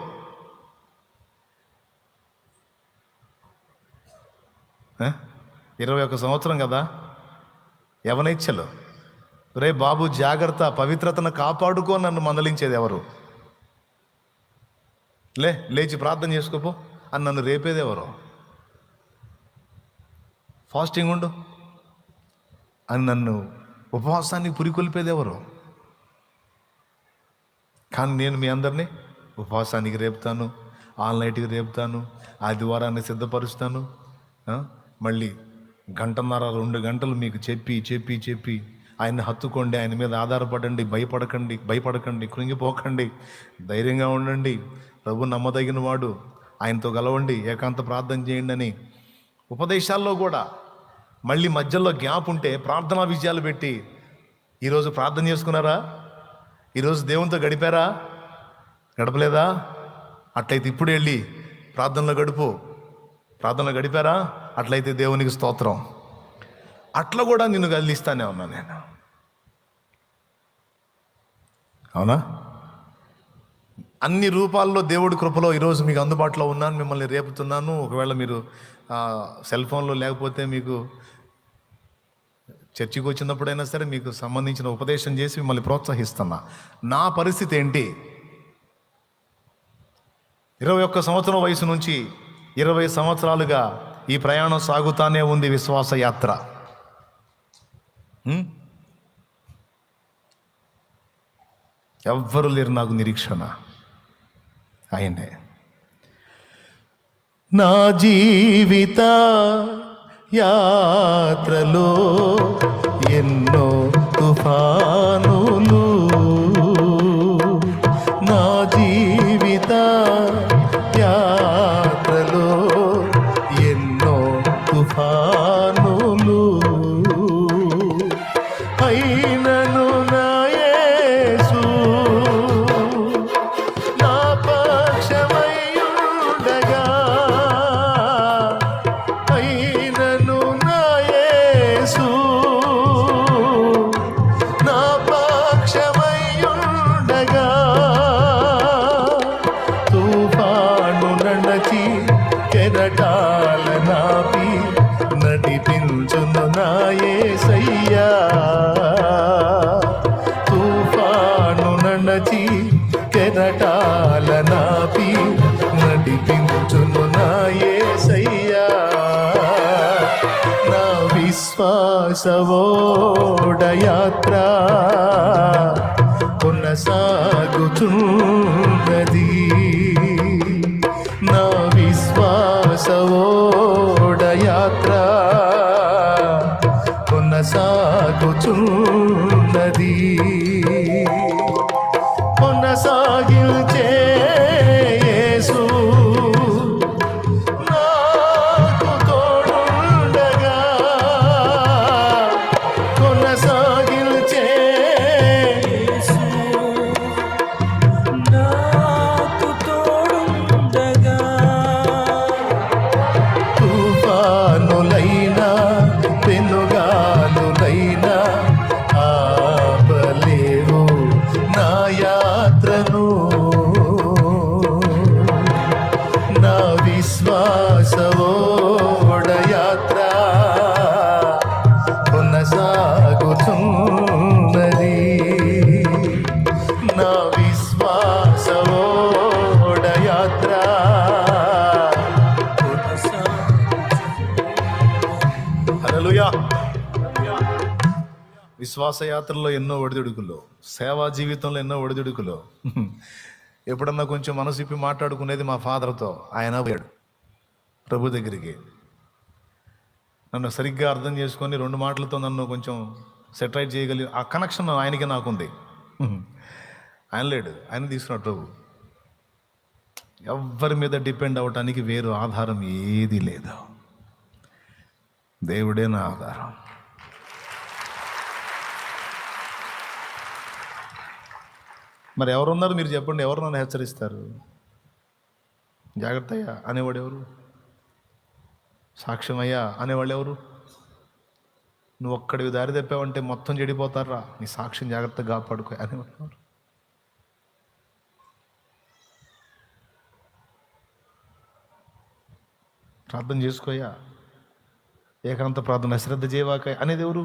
A: 21 సంవత్సరం కదా, యవనైచ్చలు, రే బాబు జాగ్రత్త, పవిత్రతను కాపాడుకో నన్ను మందలించేది ఎవరు? లేచి ప్రార్థన చేసుకోపో అని నన్ను రేపేది ఎవరు? ఫాస్టింగ్ ఉండు అని నన్ను ఉపవాసాన్ని పురికొల్పేది ఎవరు? కానీ నేను మీ అందరినీ ఉపవాసానికి రేపుతాను, ఆల్ నైట్కి రేపుతాను, ఆదివారాన్ని సిద్ధపరుస్తాను. మళ్ళీ 1.5 2 గంటలు మీకు చెప్పి ఆయన్ని హత్తుకోండి, ఆయన మీద ఆధారపడండి, భయపడకండి, కృంగిపోకండి, ధైర్యంగా ఉండండి, ప్రభు నమ్మదగిన వాడు, ఆయనతో గలవండి, ఏకాంత ప్రార్థన చేయండి అని ఉపదేశాల్లో కూడా మళ్ళీ మధ్యలో గ్యాప్ ఉంటే ప్రార్థనా విజయాలు పెట్టి ఈరోజు ప్రార్థన చేసుకున్నారా? ఈరోజు దేవునితో గడిపారా? గడపలేదా? అట్లయితే ఇప్పుడు వెళ్ళి ప్రార్థనలో గడుపు. ప్రార్థనలో గడిపారా? అట్లయితే దేవునికి స్తోత్రం. అట్లా కూడా నిన్ను కదిలిస్తానే ఉన్నా నేను. అవునా? అన్ని రూపాల్లో దేవుడి కృపలో ఈరోజు మీకు అందుబాటులో ఉన్నాను, మిమ్మల్ని రేపుతున్నాను. ఒకవేళ మీరు సెల్ ఫోన్లో లేకపోతే మీకు చర్చికి వచ్చినప్పుడైనా సరే మీకు సంబంధించిన ఉపదేశం చేసి మిమ్మల్ని ప్రోత్సహిస్తున్నా. నా పరిస్థితి ఏంటి? 21 సంవత్సరం వయసు నుంచి 20 సంవత్సరాలుగా ఈ ప్రయాణం సాగుతానే ఉంది, విశ్వాస యాత్ర. ఎవ్వరు లేరు నాకు నిరీక్షణ, ఆయనే. నా జీవిత యాత్రలో ఎన్నో తుఫానులు, నా జీవిత యాత్రలో ఎన్నో తుఫానులు, అయినను నా యేసు నా పక్షమై ఉండగా, అయినను నా యేసు నా పక్షమై ఉండగా, తుఫాను నడచి కెరటాల నాపి నడిపించును నా యేసయ్యా. తుఫాను నడచి కెరటాల నాపి నడిపించును నా యేసయ్యా. నా విశ్వాస ఓడయాత్ర కొనసాగుచున్నది, నా విశ్వాస ఓడయాత్ర కొనసాగుచున్నది. కొనసాగించే యేసు నాకు తోడుండగా, హల్లెలూయా. విశ్వాసయాత్రలో ఎన్నో ఒడిదుడుకులు, సేవా జీవితంలో ఎన్నో ఒడిదుడుకులు. ఎప్పుడన్నా కొంచెం మనసిప్పి మాట్లాడుకునేది మా ఫాదర్తో. ఆయన పోయాడు ప్రభు దగ్గరికి. నన్ను సరిగ్గా అర్థం చేసుకొని 2 మాటలతో నన్ను కొంచెం సెటరైట్ చేయగలిగి ఆ కనెక్షన్ ఆయనకి నాకుంది. ఆయన లేడు, ఆయన తీసుకున్నాడు ప్రభు. ఎవ్వరి మీద డిపెండ్ అవ్వటానికి వేరు ఆధారం ఏది లేదు, దేవుడే నా ఆధారం. మరి ఎవరున్నారు మీరు చెప్పండి, ఎవరు నన్ను హెచ్చరిస్తారు? జాగ్రత్త అయ్యా అనేవాడు ఎవరు? సాక్ష్యం అయ్యా అనేవాళ్ళు ఎవరు? నువ్వు ఒక్కడివి దారి తెప్పావంటే మొత్తం చెడిపోతారా, నీ సాక్ష్యం జాగ్రత్తగా కాపాడుకో అనేవాళ్ళు ఎవరు? ప్రార్థన చేసుకోయా, ఏకాంత ప్రార్థన, శ్రద్ధ చేయవాక అనేది ఎవరు?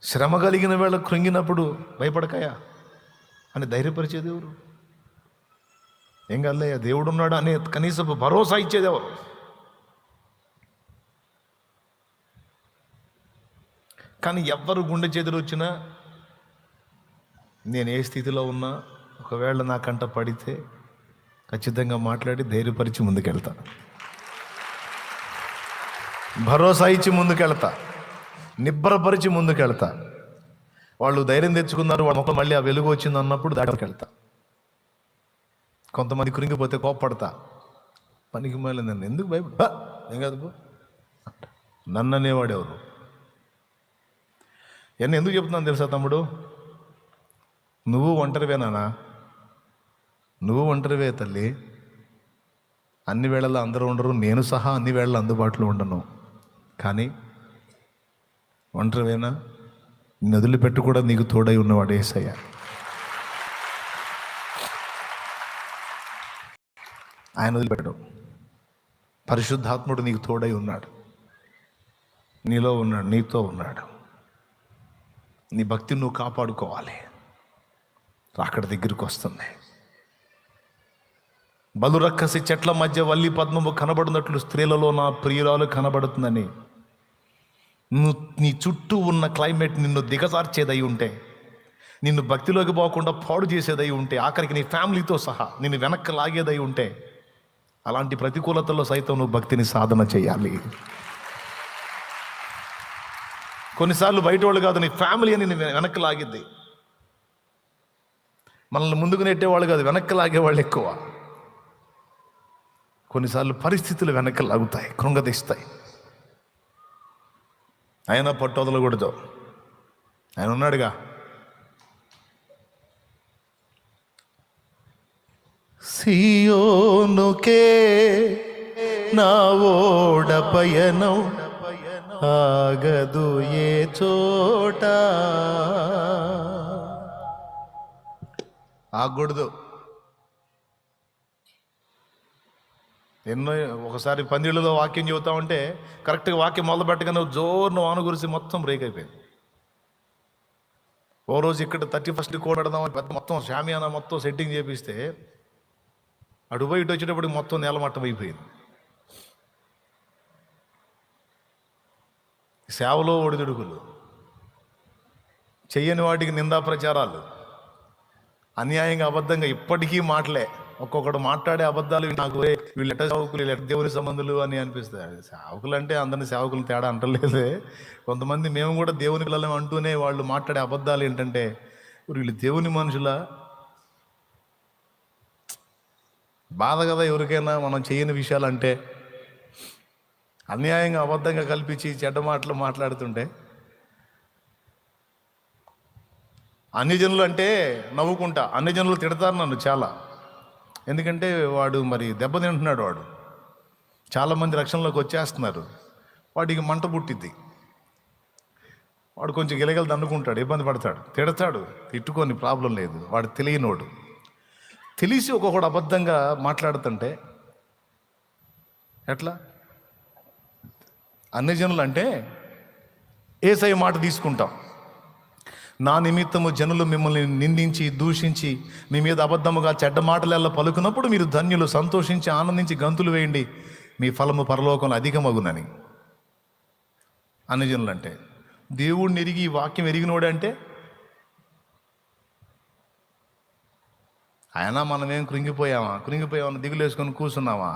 A: శ్రమ కలిగిన వేళ కృంగినప్పుడు భయపడకాయా అని ధైర్యపరిచేది ఎవరు? ఏం కాదయ్యా దేవుడు ఉన్నాడు అనే కనీసపు భరోసా ఇచ్చేది ఎవరు? కానీ ఎవ్వరు గుండె చెదురు వచ్చినా, నేను ఏ స్థితిలో ఉన్నా ఒకవేళ నా కంట పడితే ఖచ్చితంగా మాట్లాడి ధైర్యపరిచి ముందుకెళ్తా, భరోసా ఇచ్చి ముందుకెళ్తా, నిబ్బరపరిచి ముందుకెళ్తా. వాళ్ళు ధైర్యం తెచ్చుకున్నారు, వాళ్ళ మొక్క మళ్ళీ ఆ వెలుగు వచ్చింది అన్నప్పుడు దాటికి వెళ్తా. కొంతమంది కురింగిపోతే కోప్పడతా, పనికి మళ్ళీ నన్ను ఎందుకు భయపడ, ఏం కాదు నన్ను అనేవాడు ఎవరు? ఇవన్నీ ఎందుకు చెప్తున్నాను తెలుసా తమ్ముడు? నువ్వు ఒంటరివేనా? నువ్వు ఒంటరివే తల్లి. అన్ని వేళల్లో అందరూ ఉండరు, నేను సహా అన్ని వేళల్లో అందుబాటులో ఉండను. కానీ ఒంటరివేనా? నిన్ను వదిలిపెట్టు కూడా నీకు తోడై ఉన్నవాడు యేసయ్య. ఆయన వదిలిపెట్టడు. పరిశుద్ధాత్ముడు నీకు తోడై ఉన్నాడు, నీలో ఉన్నాడు, నీతో ఉన్నాడు. నీ భక్తిని నువ్వు కాపాడుకోవాలి. రాకడ దగ్గరికి వస్తుంది. బలురక్కసి చెట్ల మధ్య వల్లి పద్మము కనబడినట్లు స్త్రీలలో నా ప్రియురాలు కనబడుతుందని. నీ చుట్టూ ఉన్న క్లైమేట్ నిన్ను దిగజార్చేదై ఉంటే, నిన్ను భక్తిలోకి పోకుండా పాడు చేసేదై ఉంటే, ఆఖరికి నీ ఫ్యామిలీతో సహా నిన్ను వెనక్కి లాగేదై ఉంటే, అలాంటి ప్రతికూలతల్లో సైతం నువ్వు భక్తిని సాధన చేయాలి. కొన్నిసార్లు బయట వాళ్ళు కాదు, నీ ఫ్యామిలీ అని వెనక్కి లాగిద్ది. మనల్ని ముందుకు నెట్టేవాళ్ళు కాదు, వెనక్కి లాగేవాళ్ళు ఎక్కువ. కొన్నిసార్లు పరిస్థితులు వెనక్కి లాగుతాయి, కృంగదీస్తాయి. అయినా పట్టు వదలకూడదు. ఆయన ఉన్నాడుగా. సియోనుకే నా ఓడ పయనం ఆగదు ఏ చోట. ఆగకూడదు. ఎన్నో ఒకసారి పందిళ్ళలో వాక్యం చెబుతా ఉంటే కరెక్ట్గా వాక్యం మొదలు పెట్టగానే జోరును వాన గురిసి మొత్తం బ్రేక్ అయిపోయింది. ఓ రోజు ఇక్కడ 31st కూడదామని పెద్ద మొత్తం షామియానా మొత్తం సెట్టింగ్ చేపిస్తే అటు పోయి ఇటు వచ్చేటప్పటికి మొత్తం నేలమట్టం అయిపోయింది. సేవలో ఒడిదుడుకులు, చెయ్యని వాటికి నిందా ప్రచారాలు, అన్యాయంగా అబద్ధంగా ఇప్పటికీ మాటలే. ఒక్కొక్కడు మాట్లాడే అబద్ధాలు నాకు వీళ్ళు ఎట్ట సేవకులు, వీళ్ళు ఎట్ట దేవుని సంబంధులు అని అనిపిస్తాయి. సేవకులు అంటే అందరినీ సేవకులు తేడా అంటలేదే. కొంతమంది మేము కూడా దేవుని పిల్లలు అంటూనే వాళ్ళు మాట్లాడే అబద్ధాలు ఏంటంటే, వీళ్ళు దేవుని మనుషుల బాధ కదా ఎవరికైనా మనం చేయని విషయాలు అంటే. అన్యాయంగా అబద్ధంగా కల్పించి చెడ్డ మాటలు మాట్లాడుతుంటే అన్ని జనులు అంటే నవ్వుకుంటా, అన్ని జనులు తిడతారు నన్ను చాలా. ఎందుకంటే వాడు మరి దెబ్బతింటున్నాడు. వాడు చాలామంది రక్షణలోకి వచ్చేస్తున్నారు, వాడికి మంట పుట్టిద్ది. వాడు కొంచెం గిలగలు దండుకుంటాడు, ఇబ్బంది పడతాడు, తిడతాడు, తిట్టుకొని ప్రాబ్లం లేదు. వాడు తెలియనోడు. తెలిసి ఒక్కొక్కడు అబద్ధంగా మాట్లాడుతుంటే ఎట్లా? అన్ని జనులు అంటే యేసయ్య మాట తీసుకుంటాం. నా నిమిత్తము జనులు మిమ్మల్ని నిందించి దూషించి మీ మీద అబద్ధముగా చెడ్డ మాటలెల్లా పలుకున్నప్పుడు మీరు ధన్యులు, సంతోషించి ఆనందించి గంతులు వేయండి, మీ ఫలము పరలోకంలో అధికమగునని. అన్యజనులు అంటే. దేవుడిని ఎరిగి ఈ వాక్యం ఎరిగినోడు అంటే ఆయన మనమేం కృంగిపోయామా దిగులు వేసుకొని కూర్చున్నావా?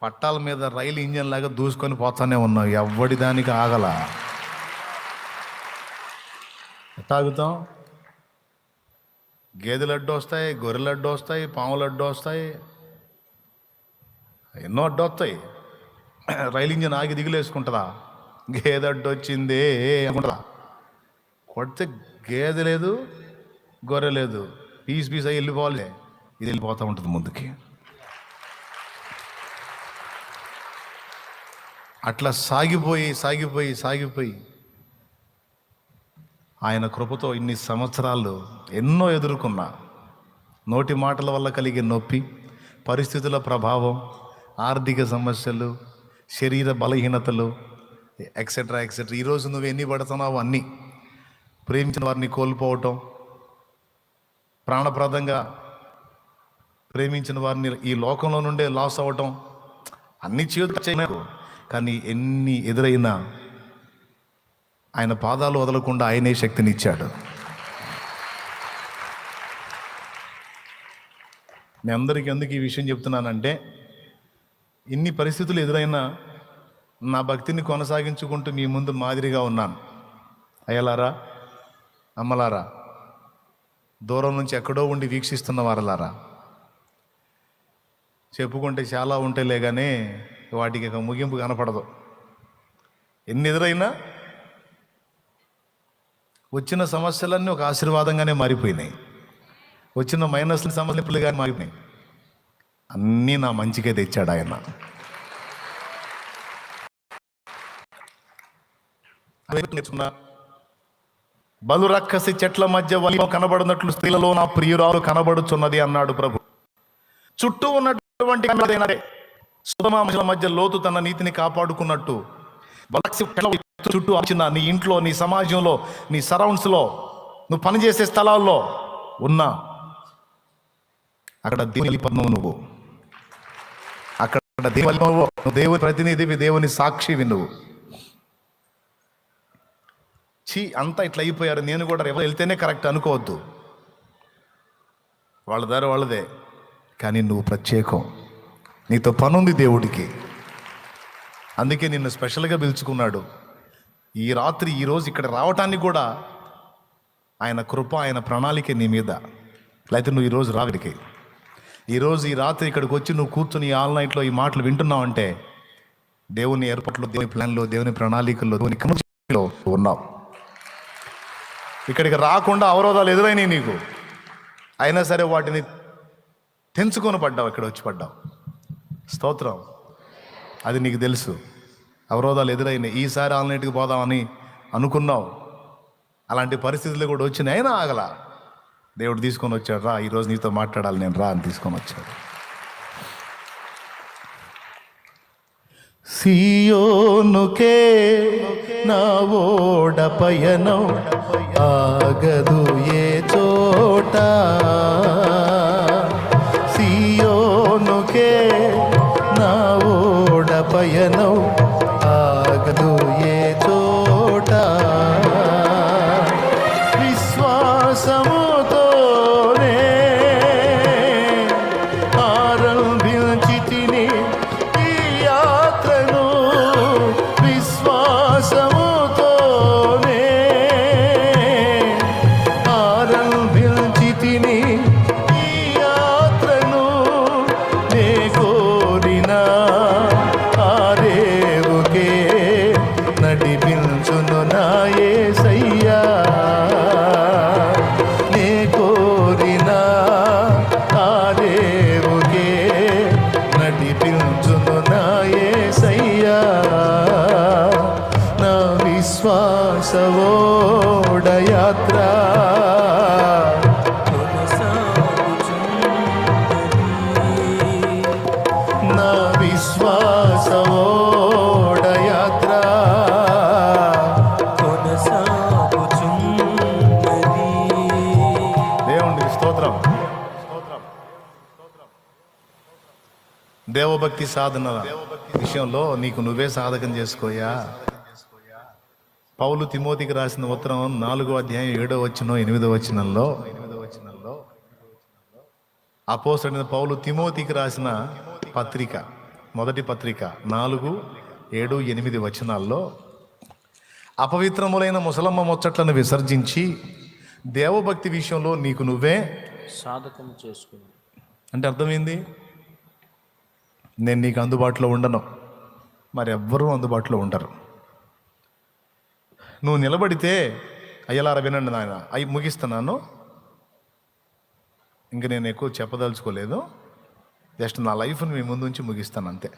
A: పట్టాల మీద రైలు ఇంజన్ లాగా దూసుకొని పోతానే ఉన్నావు, ఎవ్వడి దానికి ఆగల. ఎట్లా ఆగుతాం? గేదెలు అడ్డు వస్తాయి, గొర్రెలు అడ్డు వస్తాయి, పాములు అడ్డు వస్తాయి, ఎన్నో అడ్డు వస్తాయి. రైలు ఇంజన్ ఆగి దిగులేసుకుంటుందా? గేదె అడ్డు వచ్చిందే అనుకుంటుందా? కొడితే గేదె లేదు, గొర్రె లేదు, పీస్ అయ్యి వెళ్ళిపోవాలి. ఇది వెళ్ళిపోతూ ఉంటుంది ముందుకి. అట్లా సాగిపోయి ఆయన కృపతో ఇన్ని సంవత్సరాలు ఎన్నో ఎదుర్కొన్నా. నోటి మాటల వల్ల కలిగే నొప్పి, పరిస్థితుల ప్రభావం, ఆర్థిక సమస్యలు, శరీర బలహీనతలు, ఎక్సెట్రా. ఈరోజు నువ్వు ఎన్ని పడుతున్నావు అన్నీ. ప్రేమించిన వారిని కోల్పోవటం, ప్రాణప్రదంగా ప్రేమించిన వారిని ఈ లోకంలో నుండే లాస్ అవ్వటం, అన్ని చేయకు. కానీ ఎన్ని ఎదురైనా ఆయన పాదాలు వదలకుండా ఆయనే శక్తినిచ్చాడు. నేను అందరికీ ఎందుకు ఈ విషయం చెప్తున్నానంటే, ఇన్ని పరిస్థితులు ఎదురైనా నా భక్తిని కొనసాగించుకుంటూ మీ ముందు మాదిరిగా ఉన్నాను. అయ్యలారా, అమ్మలారా, దూరం నుంచి ఎక్కడో ఉండి వీక్షిస్తున్న వారలారా, చెప్పుకుంటే చాలా ఉంటేలే కానీ వాటికి ఒక ముగింపు కనపడదు. ఎన్ని ఎదురైనా వచ్చిన సమస్యలన్నీ ఒక ఆశీర్వాదంగానే మారిపోయినాయి. వచ్చిన మైనస్ సమస్యలుగా మారిపోయినాయి. అన్నీ నా మంచిగా తెచ్చాడు ఆయన. బలు రక్కసి చెట్ల మధ్య వలిమ కనబడినట్లు స్త్రీలలో నా ప్రియురాలు కనబడుచున్నది అన్నాడు ప్రభు. చుట్టూ ఉన్నటువంటి సుధమామల మధ్య లోతు తన నీతిని కాపాడుకున్నట్టు చుట్టూ వచ్చిన నీ ఇంట్లో, నీ సమాజంలో, నీ సరౌండ్స్లో, నువ్వు పనిచేసే స్థలాల్లో ఉన్నా అక్కడ దేవుని పద్మవు, నువ్వు అక్కడ నువ్వు దేవుని ప్రతినిధివి, దేవుని సాక్షివి నువ్వు. అంతా ఇట్లా అయిపోయారు. నేను కూడా ఎవరు వెళ్తేనే కరెక్ట్ అనుకోవద్దు, వాళ్ళ దారి వాళ్ళదే. కానీ నువ్వు ప్రత్యేకం, నీతో పనుంది దేవుడికి. అందుకే నిన్ను స్పెషల్గా పిలుచుకున్నాడు. ఈ రాత్రి, ఈరోజు ఇక్కడ రావటానికి కూడా ఆయన కృప, ఆయన ప్రణాళిక నీ మీద. లేకపోతే నువ్వు ఈరోజు రావిడికి, ఈరోజు ఈ రాత్రి ఇక్కడికి వచ్చి నువ్వు కూర్చుని ఆల్ నైట్లో ఈ మాటలు వింటున్నావు అంటే దేవుని ఏర్పాట్లో, దేవుని ప్లాన్లో, దేవుని ప్రణాళికల్లో, దేవుని కమిటీలో ఉన్నావు. ఇక్కడికి రాకుండా అవరోధాలు ఎదురైనాయి నీకు, అయినా సరే వాటిని తెంచుకొని పడ్డావు, ఇక్కడ వచ్చి పడ్డావు. స్తోత్రం. అది నీకు తెలుసు. అవరోధాలు ఎదురైనాయి. ఈసారి ఆన్లైన్కి పోదామని అనుకున్నావు, అలాంటి పరిస్థితులు కూడా వచ్చినాయి, అయినా ఆగల. దేవుడు తీసుకొని వచ్చాడు, రా ఈరోజు నీతో మాట్లాడాలి నేను, రా అని తీసుకొని వచ్చాడు. సియోనుకే నా ఓడ పయనం ఆగదు ఏ చోట, సియోనుకే నా ఓడ పయనం ఆగదు ఏ చోట, విశ్వాసముతోనే ఆరంభించి తిని ఈ యాత్రను, విశ్వాసముతోనే ఆరంభించి తిని ఈ యాత్రను, నే కోరిన ఆరేవుకే నడిపించును నా యేసయ్యా, నే కోరిన ఆరేవుకే నడిపించును నా యేసయ్యా, నా విశ్వాసవోడ యాత్ర నా విశ్వాసవోడ యాత్ర దేవునికి స్తోత్రం. దేవభక్తి సాధన విషయంలో నీకు నువ్వే సాధకం చేసుకోయా. పౌలు తిమోతికి రాసిన ఉత్తరం 4వ అధ్యాయం 7వ వచనం 8వ వచనంలో అపోస్తలుడైన పౌలు తిమోతికి రాసిన పత్రిక, మొదటి పత్రిక 4, 7, 8 వచనాల్లో అపవిత్రములైన ముసలమ్మ ముచ్చట్లను విసర్జించి దేవభక్తి విషయంలో నీకు నువ్వే
B: సాధకం చేసుకుని.
A: అంటే అర్థమైంది, నేను నీకు అందుబాటులో ఉండను, మరి ఎవ్వరూ అందుబాటులో ఉండరు. నువ్వు నిలబడితే అయ్యలారా వినండి నాయన, ముగిస్తున్నాను. ఇంక నేను ఎక్కువ చెప్పదలుచుకోలేదు, జస్ట్ నా లైఫ్ని మీ ముందు ఉంచి ముగిస్తాను అంతే.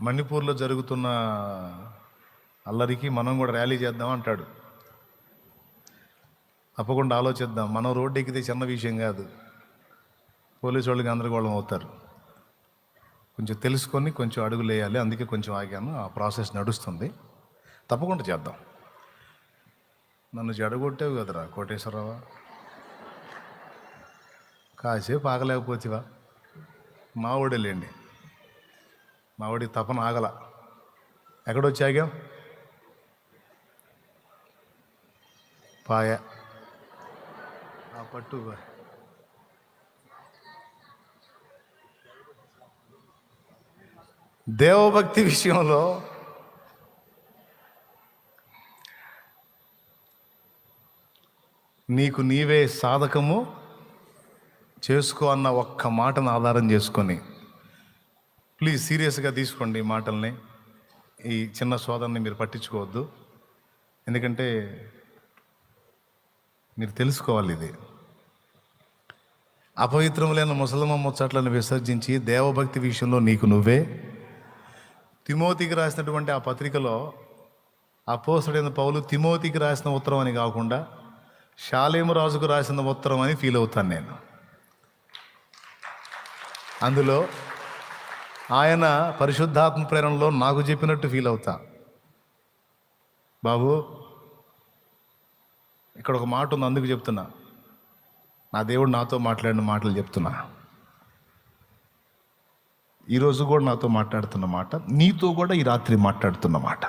A: మణిపూర్లో జరుగుతున్న అల్లరికి మనం కూడా ర్యాలీ చేద్దాం అంటాడు. తప్పకుండా ఆలోచిద్దాం. మనం రోడ్డు ఎక్కితే చిన్న విషయం కాదు, పోలీసు వాళ్ళకి గందరగోళం అవుతారు. కొంచెం తెలుసుకొని కొంచెం అడుగులు వేయాలి, అందుకే కొంచెం ఆగాను. ఆ ప్రాసెస్ నడుస్తుంది, తప్పకుండా చేద్దాం. నన్ను జడగొట్టావు కదరా కోటేశ్వరరావా, కాసేపు ఆగలేకపోతేవా. మావోడేలేండి, మావాడి తపన ఆగల. ఎక్కడొచ్చి ఆగాం? పాయ ఆ పట్టు. దేవభక్తి విషయంలో నీకు నీవే సాధకము చేసుకో అన్న ఒక్క మాటను ఆధారం చేసుకొని, ప్లీజ్ సీరియస్గా తీసుకోండి ఈ మాటల్ని. ఈ చిన్న సోదరుని మీరు పట్టించుకోవద్దు, ఎందుకంటే మీరు తెలుసుకోవాలి. ఇది అపవిత్రములైన ముసలమ్మ ముచ్చట్లను విసర్జించి దేవభక్తి విషయంలో నీకు నువ్వే. తిమోతికి రాసినటువంటి ఆ పత్రికలో అపోస్తలుడైన పౌలు తిమోతికి రాసిన ఉత్తరం అని కాకుండా షాలేము రాజుకు రాసిన ఉత్తరం అని ఫీల్ అవుతాను నేను. అందులో ఆయన పరిశుద్ధాత్మ ప్రేరణలో నాకు చెప్పినట్టు ఫీల్ అవుతా. బాబు, ఇక్కడ ఒక మాట ఉంది, అందుకు చెప్తున్నా. నా దేవుడు నాతో మాట్లాడిన మాటలు చెప్తున్నా. ఈరోజు కూడా నాతో మాట్లాడుతున్న మాట, నీతో కూడా ఈ రాత్రి మాట్లాడుతున్న మాట.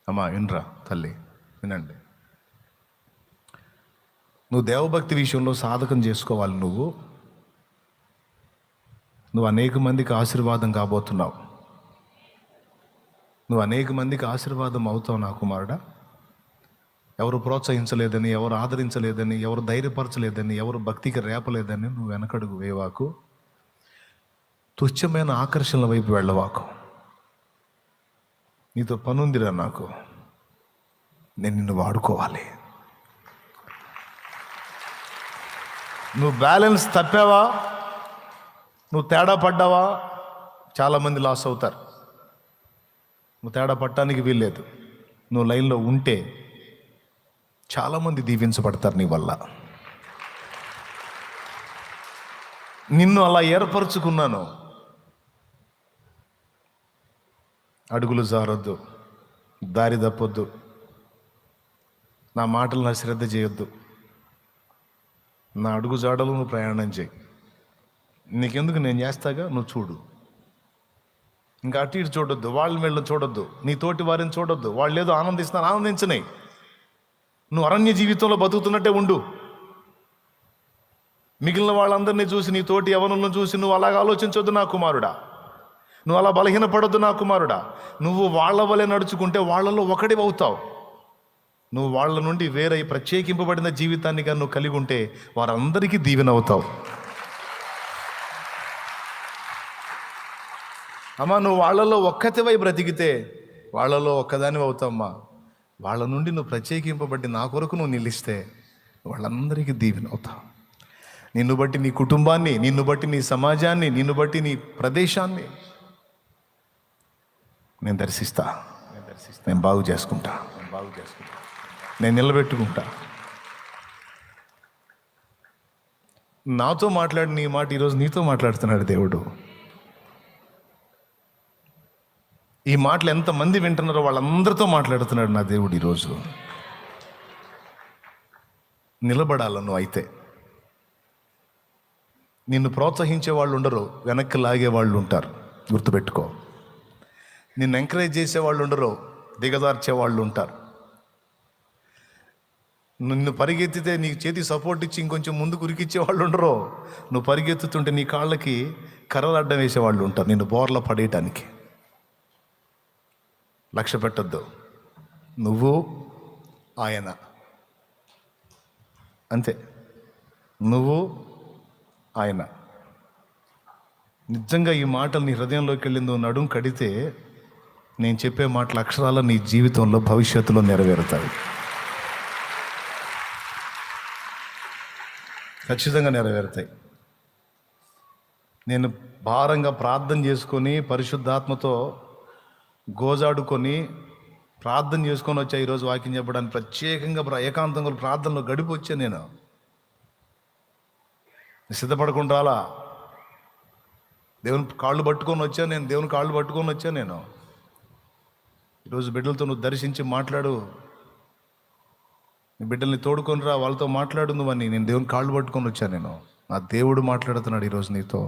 A: అమ్మా వినరా తల్లి, వినండి. నువ్వు దేవభక్తి విషయంలో సాధకం చేసుకోవాలి. నువ్వు అనేక మందికి ఆశీర్వాదం కాబోతున్నావు. నువ్వు అనేక మందికి ఆశీర్వాదం అవుతావు నా కుమారుడా. ఎవరు ప్రోత్సహించలేదని, ఎవరు ఆదరించలేదని, ఎవరు ధైర్యపరచలేదని, ఎవరు భక్తికి రేపలేదని నువ్వు వెనకడుగు వేవాకు. తుచ్చమైన ఆకర్షణల వైపు వెళ్ళవాకు. నీతో పనుందిరా నాకు, నేను నిన్ను వాడుకోవాలి. నువ్వు బ్యాలెన్స్ తప్పావా, నువ్వు తేడా పడ్డావా, చాలామంది లాస్ అవుతారు. నువ్వు తేడా పట్టడానికి వీల్లేదు. నువ్వు లైన్లో ఉంటే చాలామంది దీవించబడతారు నీ వల్ల. నిన్ను అలా ఏర్పరచుకున్నాను. అడుగులు జారొద్దు, దారి తప్పొద్దు, నా మాటలను అశ్రద్ధ చేయొద్దు. నా అడుగు జాడలు నువ్వు ప్రయాణం చేయి. నీకెందుకు, నేను చేస్తాగా, నువ్వు చూడు. ఇంకా అటు ఇటు చూడొద్దు, వాళ్ళ వీళ్ళని చూడొద్దు, నీ తోటి వారిని చూడొద్దు. వాళ్ళు ఏదో ఆనందిస్తున్నారు, ఆనందించని. నువ్వు అరణ్య జీవితంలో బతుకుతున్నట్టే ఉండు. మిగిలిన వాళ్ళందరినీ చూసి, నీ తోటి యవనులను చూసి నువ్వు అలాగ ఆలోచించొద్దు నా కుమారుడా. నువ్వు అలా బలహీనపడొద్దు నా కుమారుడా. నువ్వు వాళ్ళ వలె నడుచుకుంటే వాళ్ళలో ఒకటి అవుతావు. నువ్వు వాళ్ళ నుండి వేరే ప్రత్యేకింపబడిన జీవితాన్ని కానీ నువ్వు కలిగి ఉంటే వారందరికీ దీవెన అవుతావు. అమ్మా, నువ్వు వాళ్ళలో ఒక్కతివై బ్రతికితే వాళ్ళలో ఒక్కదాని అవుతావమ్మా. వాళ్ళ నుండి నువ్వు ప్రత్యేకింపబడి నా కొరకు నువ్వు నిలిస్తే వాళ్ళందరికీ దీవెన అవుతావు. నిన్ను బట్టి నీ కుటుంబాన్ని, నిన్ను బట్టి నీ సమాజాన్ని, నిన్ను బట్టి నీ ప్రదేశాన్ని నేను దర్శిస్తా, నేను బాగు చేసుకుంటా. బాగు చేసుకుంటా, నేను నిలబెట్టుకుంటా. నాతో మాట్లాడిన ఈ మాట ఈరోజు నీతో మాట్లాడుతున్నాడు దేవుడు. ఈ మాటలు ఎంతమంది వింటున్నారో వాళ్ళందరితో మాట్లాడుతున్నాడు నా దేవుడు ఈరోజు. నిలబడాల నువ్వు అయితే. నిన్ను ప్రోత్సహించే వాళ్ళు ఉండరు, వెనక్కి లాగే వాళ్ళు ఉంటారు, గుర్తుపెట్టుకో. నిన్ను ఎంకరేజ్ చేసే వాళ్ళు ఉండరు, దిగజార్చే వాళ్ళు ఉంటారు. నిన్ను పరిగెత్తితే నీ చేతి సపోర్ట్ ఇచ్చి ఇంకొంచెం ముందుకు ఉరికిచ్చే వాళ్ళు ఉండరు. నువ్వు పరిగెత్తుతుంటే నీ కాళ్ళకి కర్రలు అడ్డం వేసే వాళ్ళు ఉంటారు, నిన్ను బోర్ల పడేయటానికి. లక్ష్య పెట్టద్దు. నువ్వు ఆయన అంతే. నువ్వు ఆయన. నిజంగా ఈ మాటలు నీ హృదయంలోకి వెళ్ళిందో నడుం కడితే నేను చెప్పే మాటల అక్షరాలు నీ జీవితంలో భవిష్యత్తులో నెరవేరుతాయి. ఖచ్చితంగా నెరవేరుతాయి. నేను భారంగా ప్రార్థన చేసుకొని పరిశుద్ధాత్మతో గోజాడుకొని ప్రార్థన చేసుకొని వచ్చా ఈరోజు వాక్యం చెప్పడానికి. ప్రత్యేకంగా ఏకాంతంగా ప్రార్థనలో గడిపి వచ్చాను. నేను సిద్ధపడకుండా అలా దేవుని కాళ్ళు పట్టుకొని వచ్చాను. దేవుని కాళ్ళు పట్టుకొని వచ్చాను. నేను ఈరోజు బిడ్డలతో నువ్వు దర్శించి మాట్లాడు, నీ బిడ్డల్ని తోడుకొని రా, వాళ్ళతో మాట్లాడు నువ్వని నేను దేవుని కాళ్ళు పట్టుకొని వచ్చాను. నేను నా దేవుడు మాట్లాడుతున్నాడు ఈరోజు నీతో.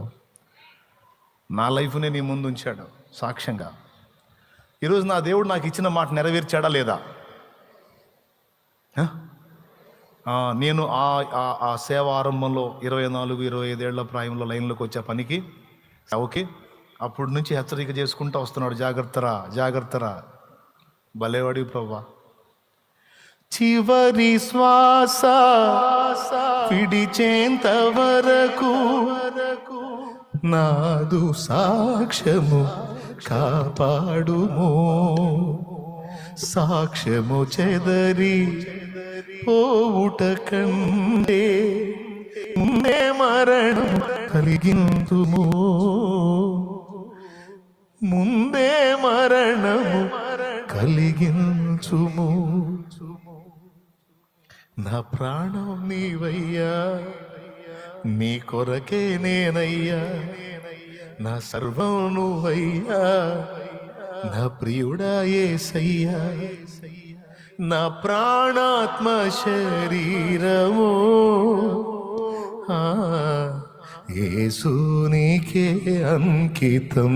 A: నా లైఫ్నే నీ ముందు ఉంచాడు సాక్ష్యంగా. ఈరోజు నా దేవుడు నాకు ఇచ్చిన మాట నెరవేర్చాడా లేదా? నేను ఆ సేవ ఆరంభంలో 24-25 ఏళ్ల ప్రాయంలో లైన్లోకి వచ్చే పనికి ఓకే, అప్పటి నుంచి హెచ్చరిక చేసుకుంటూ వస్తున్నాడు, జాగ్రత్తరా జాగ్రత్తరా. భలేవాడి ప్రభా. చివరి శ్వాస విడిచేంత వరకు నాదు సాక్ష్యము కాపాడుమో. సాక్ష్యము చెదరి పోవుట కంటే ముందే మరణం కలిగింతుము. ముందే మరణము కలిగించుము. నా ప్రాణం నీవయ్యా, నీ కొరకే నేనయ్యా, నా సర్వం నువ్వయ్యా, నా ప్రియుడా యేసయ్యా. నా ప్రాణాత్మ శరీరము యేసు నీకే అంకితం.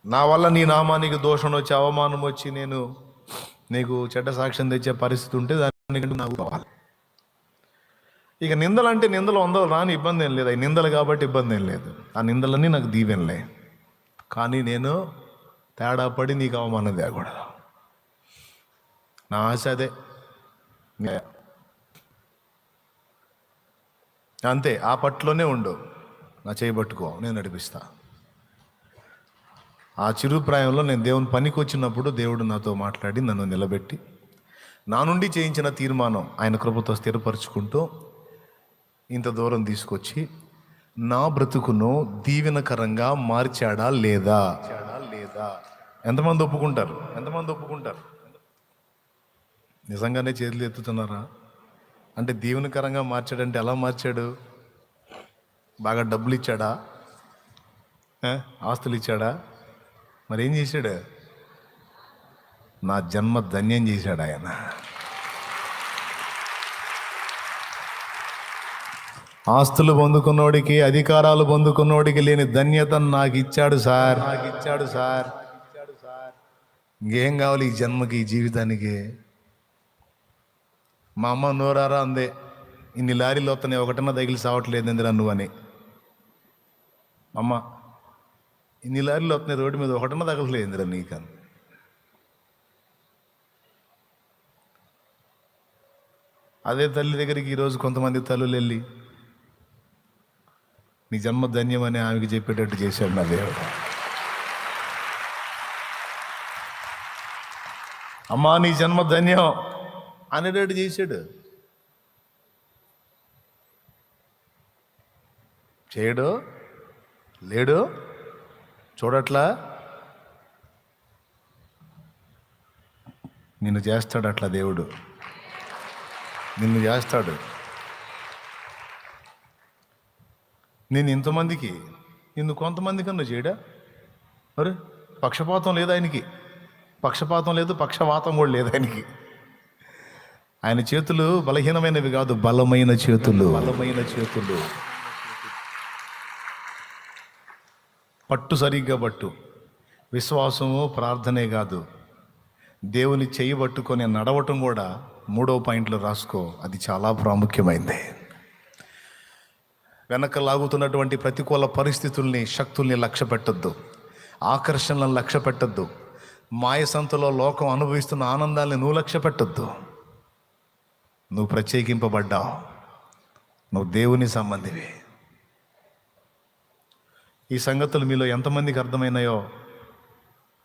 A: నా వల్ల నీ నామానికి దోషం వచ్చి అవమానం వచ్చి నేను నీకు చెడ్డ సాక్ష్యం తెచ్చే పరిస్థితి ఉంటే దానికి నాకు కావాలి. ఇక నిందలు అంటే నిందలు 100 రాని ఇబ్బంది ఏం లేదు. అవి నిందలు కాబట్టి ఇబ్బంది ఏం లేదు. ఆ నిందలన్నీ నాకు దీవెనలే. కానీ నేను తేడా పడి నీకు అవమానం తేకూడదు. నా ఆశ అదే. అంతే. ఆ పట్టులోనే ఉండు, నా చేయబట్టుకో, నేను నడిపిస్తా. ఆ చిరుప్రాయంలో నేను దేవుని పనికి వచ్చినప్పుడు దేవుడు నాతో మాట్లాడి నన్ను నిలబెట్టి నా నుండి చేయించిన తీర్మానం ఆయన కృపతో స్థిరపరుచుకుంటూ ఇంత దూరం తీసుకొచ్చి నా బ్రతుకును దీవెనకరంగా మార్చాడా లేదా? ఎంతమంది ఒప్పుకుంటారు? నిజంగానే చేతులు ఎత్తుతున్నారా? అంటే దీవెనకరంగా మార్చాడంటే ఎలా మార్చాడు? బాగా డబ్బులు ఇచ్చాడా? ఆస్తులు ఇచ్చాడా? మరి ఏం చేశాడు? నా జన్మ ధన్యం చేశాడు ఆయన. ఆస్తులు పొందుకున్నోడికి, అధికారాలు పొందుకున్నోడికి లేని ధన్యత నాకు ఇచ్చాడు సార్. ఇంకేం కావాలి ఈ జన్మకి, ఈ జీవితానికి? మా అమ్మ నోరారా అందే, ఇన్ని లారీలు వస్తున్నాయి, ఒకటన్నా తగిలి సావట్లేదు ఎందురా నువ్వు అని. అమ్మ, ఇన్ని లారీలు వస్తున్నాయి రోడ్డు మీద, ఒకటన్నా తగలట్లేదు ఎందురా నీకని. అదే తల్లి దగ్గరికి ఈరోజు కొంతమంది తల్లులు వెళ్ళి నీ జన్మ ధన్యమని ఆమెకి చెప్పేటట్టు చేశాడు నా దేవుడు. అమ్మా నీ జన్మ ధన్యం అనేటట్టు చేశాడు. చేయడు, లేడు, చూడట్లా. నిన్ను చేస్తాడు అట్లా దేవుడు, నిన్ను చేస్తాడు. నేను ఇంతమందికి, నిన్ను కొంతమంది కన్నా చేయడా? మరి పక్షపాతం లేదు ఆయనకి, పక్షపాతం లేదు, పక్షవాతం కూడా లేదు ఆయనకి. ఆయన చేతులు బలహీనమైనవి కాదు, బలమైన చేతులు, బలమైన చేతులు. పట్టు సరిగ్గా పట్టు. విశ్వాసము ప్రార్థనే కాదు, దేవుని చేయి పట్టుకొని నడవటం కూడా 3వ పాయింట్లో రాసుకో. అది చాలా ప్రాముఖ్యమైంది. వెనక లాగుతున్నటువంటి ప్రతికూల పరిస్థితుల్ని, శక్తుల్ని లక్ష్య పెట్టద్దు, ఆకర్షణలను లక్ష్య పెట్టద్దు, మాయసంతలో లోకం అనుభవిస్తున్న ఆనందాల్ని నువ్వు లక్ష్య పెట్టద్దు. నువ్వు ప్రత్యేకింపబడ్డావు, నువ్వు దేవుని సంబంధివి. ఈ సంగతులు మీలో ఎంతమందికి అర్థమైనాయో?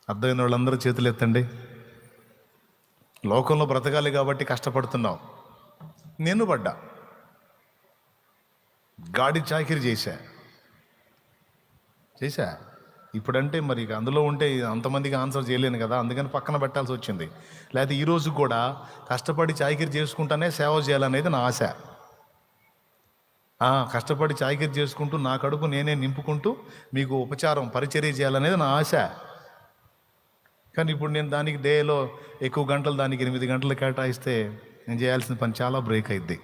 A: అర్థమైన వాళ్ళందరూ చేతులు ఎత్తండి. లోకంలో బ్రతకాలి కాబట్టి కష్టపడుతున్నావు. నేను పడ్డా, గాడి చాకిరి చేశా. ఇప్పుడంటే మరి అందులో ఉంటే అంతమందికి ఆన్సర్ చేయలేను కదా, అందుకని పక్కన పెట్టాల్సి వచ్చింది. లేకపోతే ఈరోజు కూడా కష్టపడి చాకిరి చేసుకుంటానే సేవ చేయాలనేది నా ఆశ. కష్టపడి చాకిరి చేసుకుంటూ నా కడుపు నేనే నింపుకుంటూ మీకు ఉపచారం, పరిచర్య చేయాలనేది నా ఆశ. కానీ ఇప్పుడు నేను దానికి డేలో ఎక్కువ గంటలు, దానికి 8 గంటలు కేటాయిస్తే నేను చేయాల్సిన పని చాలా బ్రేక్ అయింది.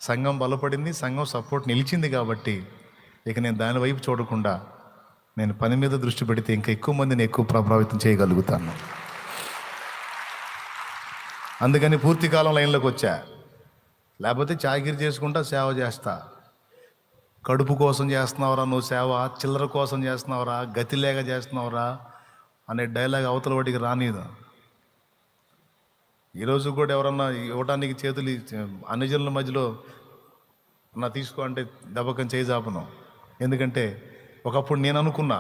A: సంఘం బలపడింది, సంఘం సపోర్ట్ నిలిచింది కాబట్టి ఇక నేను దాని వైపు చూడకుండా నేను పని మీద దృష్టి పెడితే ఇంకా ఎక్కువ మందిని ఎక్కువ ప్రభావితం చేయగలుగుతాను. అందుకని పూర్తికాలం లైన్లోకి వచ్చా. లేకపోతే చాకిరి చేసుకుంటా సేవ చేస్తా. కడుపు కోసం చేస్తున్నావురా నువ్వు సేవ, చిల్లర కోసం చేస్తున్నావురా, గతి లేక చేస్తున్నావురా అనే డైలాగ్ అవతల వాటికి రానిదు. ఈరోజు కూడా ఎవరన్నా ఇవ్వటానికి చేతులు అన్ని జనుల మధ్యలో నా తీసుకో అంటే దెబ్బకని చేయి చాపను. ఎందుకంటే ఒకప్పుడు నేను అనుకున్నా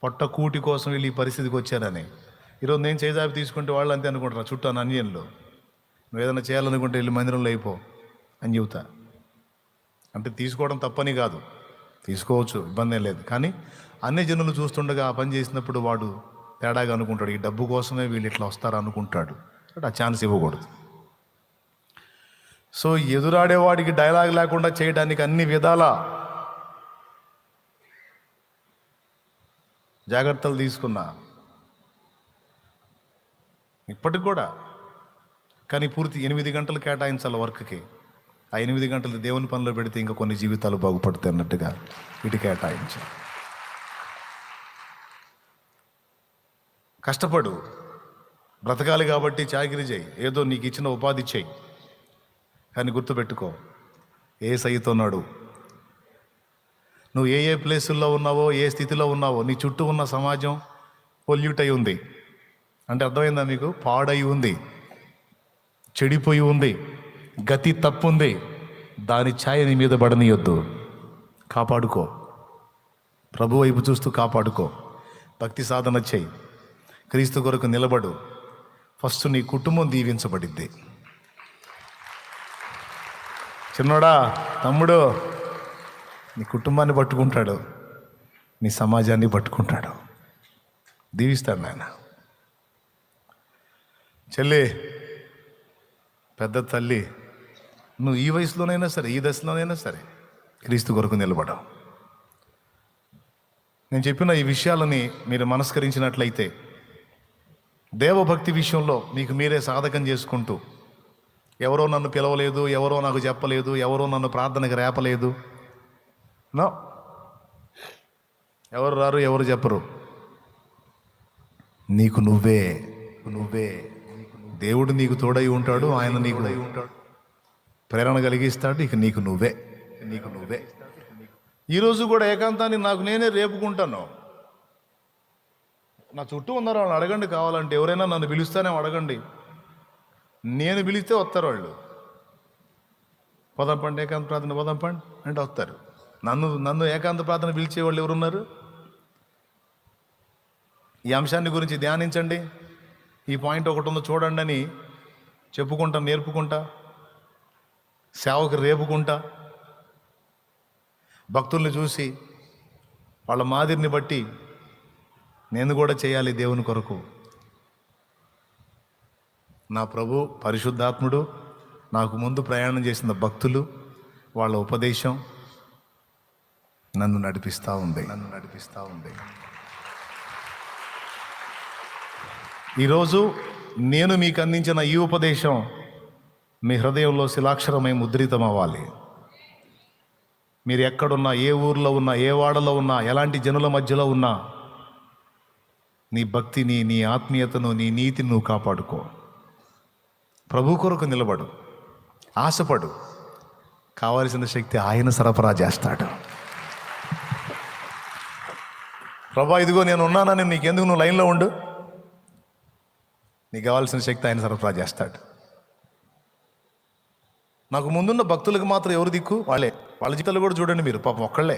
A: పొట్ట కూటి కోసం వీళ్ళు ఈ పరిస్థితికి వచ్చారని. ఈరోజు నేను చేయి చాపి తీసుకుంటే వాళ్ళు అంతే అనుకుంటారు, చుట్టూ అన్యన్లు. నువ్వు ఏదైనా చేయాలనుకుంటే వెళ్ళి మందిరంలో అయిపో అని చెబుతా. అంటే తీసుకోవడం తప్పని కాదు, తీసుకోవచ్చు, ఇబ్బంది ఏం లేదు. కానీ అన్ని జనులు చూస్తుండగా ఆ పని చేసినప్పుడు వాడు తేడాగా అనుకుంటాడు, ఈ డబ్బు కోసమే వీళ్ళు ఇట్లా వస్తారు అనుకుంటాడు. ఆ ఛాన్స్ ఇవ్వకూడదు. సో ఎదురాడేవాడికి డైలాగ్ లేకుండా చేయడానికి అన్ని విధాల జాగ్రత్తలు తీసుకున్నా ఇప్పటికి కూడా. కానీ పూర్తి 8 గంటలు కేటాయించాలి వర్క్కి. ఆ 8 గంటలు దేవుని పనిలో పెడితే ఇంకా కొన్ని జీవితాలు బాగుపడతాయి అన్నట్టుగా ఇటు కేటాయించాలి. కష్టపడు, బ్రతకాలి కాబట్టి చాకిరీ చేయి, ఏదో నీకు ఇచ్చిన ఉపాధి చేయి. కానీ గుర్తుపెట్టుకో, యేసయ్యతో నడు. నువ్వు ఏ ప్లేసుల్లో ఉన్నావో, ఏ స్థితిలో ఉన్నావో, నీ చుట్టూ ఉన్న సమాజం పొల్యూట్ అయి ఉంది అంటే అర్థమైందా మీకు? పాడై ఉంది, చెడిపోయి ఉంది, గతి తప్పుంది. దాని ఛాయ నీ మీద పడనీయొద్దు. కాపాడుకో, ప్రభు వైపు చూస్తూ కాపాడుకో. భక్తి సాధన చేయి, క్రీస్తు కొరకు నిలబడు. ఫస్ట్ నీ కుటుంబం దీవించబడిద్ది. చిన్నోడా, తమ్ముడు, నీ కుటుంబాన్ని పట్టుకుంటాడు, నీ సమాజాన్ని పట్టుకుంటాడు, దీవిస్తాడు నాయన. చెల్లి, పెద్ద తల్లి, నువ్వు ఈ వయసులోనైనా సరే, ఈ దశలోనైనా సరే క్రీస్తు కొరకు నిలబడవు. నేను చెప్పిన ఈ విషయాలని మీరు మనస్కరించినట్లయితే దేవభక్తి విషయంలో మీకు మీరే సాధకం చేసుకుంటూ, ఎవరో నన్ను పిలవలేదు, ఎవరో నాకు చెప్పలేదు, ఎవరో నన్ను ప్రార్థనకి రేపలేదు, నో, ఎవరు రారు, ఎవరు చెప్పరు. నీకు నువ్వే దేవుడు నీకు తోడై ఉంటాడు. ఆయన నీకు ఉంటాడు, ప్రేరణ కలిగిస్తాడు. ఇక నీకు నువ్వే. ఈరోజు కూడా ఏకాంతాన్ని నాకు నేనే రేపుకుంటాను. నా చుట్టూ ఉన్నారు, వాళ్ళని అడగండి. కావాలంటే ఎవరైనా నన్ను పిలుస్తానే అడగండి. నేను పిలిస్తే వస్తారు వాళ్ళు. పోదాంపండి ఏకాంత ప్రార్థన, పోదాంపండి అంటే వస్తారు. నన్ను ఏకాంత ప్రార్థన పిలిచే వాళ్ళు ఎవరున్నారు? ఈ అంశాన్ని గురించి ధ్యానించండి, ఈ పాయింట్ ఒకటి ఉందో చూడండి అని చెప్పుకుంటా, నేర్పుకుంటా, సేవకు రేపుకుంటా భక్తుల్ని చూసి వాళ్ళ మాదిరిని బట్టి నేను కూడా చేయాలి దేవుని కొరకు. నా ప్రభు పరిశుద్ధాత్ముడు, నాకు ముందు ప్రయాణం చేసిన భక్తులు, వాళ్ళ ఉపదేశం నన్ను నడిపిస్తూ ఉంది. ఈరోజు నేను మీకు అందించిన ఈ ఉపదేశం మీ హృదయంలో శిలాక్షరమై ముద్రితం అవ్వాలి. మీరు ఎక్కడున్నా, ఏ ఊర్లో ఉన్నా, ఏ వాడలో ఉన్నా, ఎలాంటి జనుల మధ్యలో ఉన్నా, నీ భక్తిని, నీ ఆత్మీయతను, నీ నీతిని నువ్వు కాపాడుకో. ప్రభు కొరకు నిలబడు, ఆశపడు. కావలసిన శక్తి ఆయన సరఫరా చేస్తాడు. ప్రభా ఇదిగో నేను ఉన్నానని నీకెందుకు, నువ్వు లైన్లో ఉండు, నీకు కావాల్సిన శక్తి ఆయన సరఫరా చేస్తాడు. నాకు ముందున్న భక్తులకు మాత్రం ఎవరు దిక్కు? వాళ్ళ జీవితాలు కూడా చూడండి మీరు, పాపం ఒక్కళ్ళే.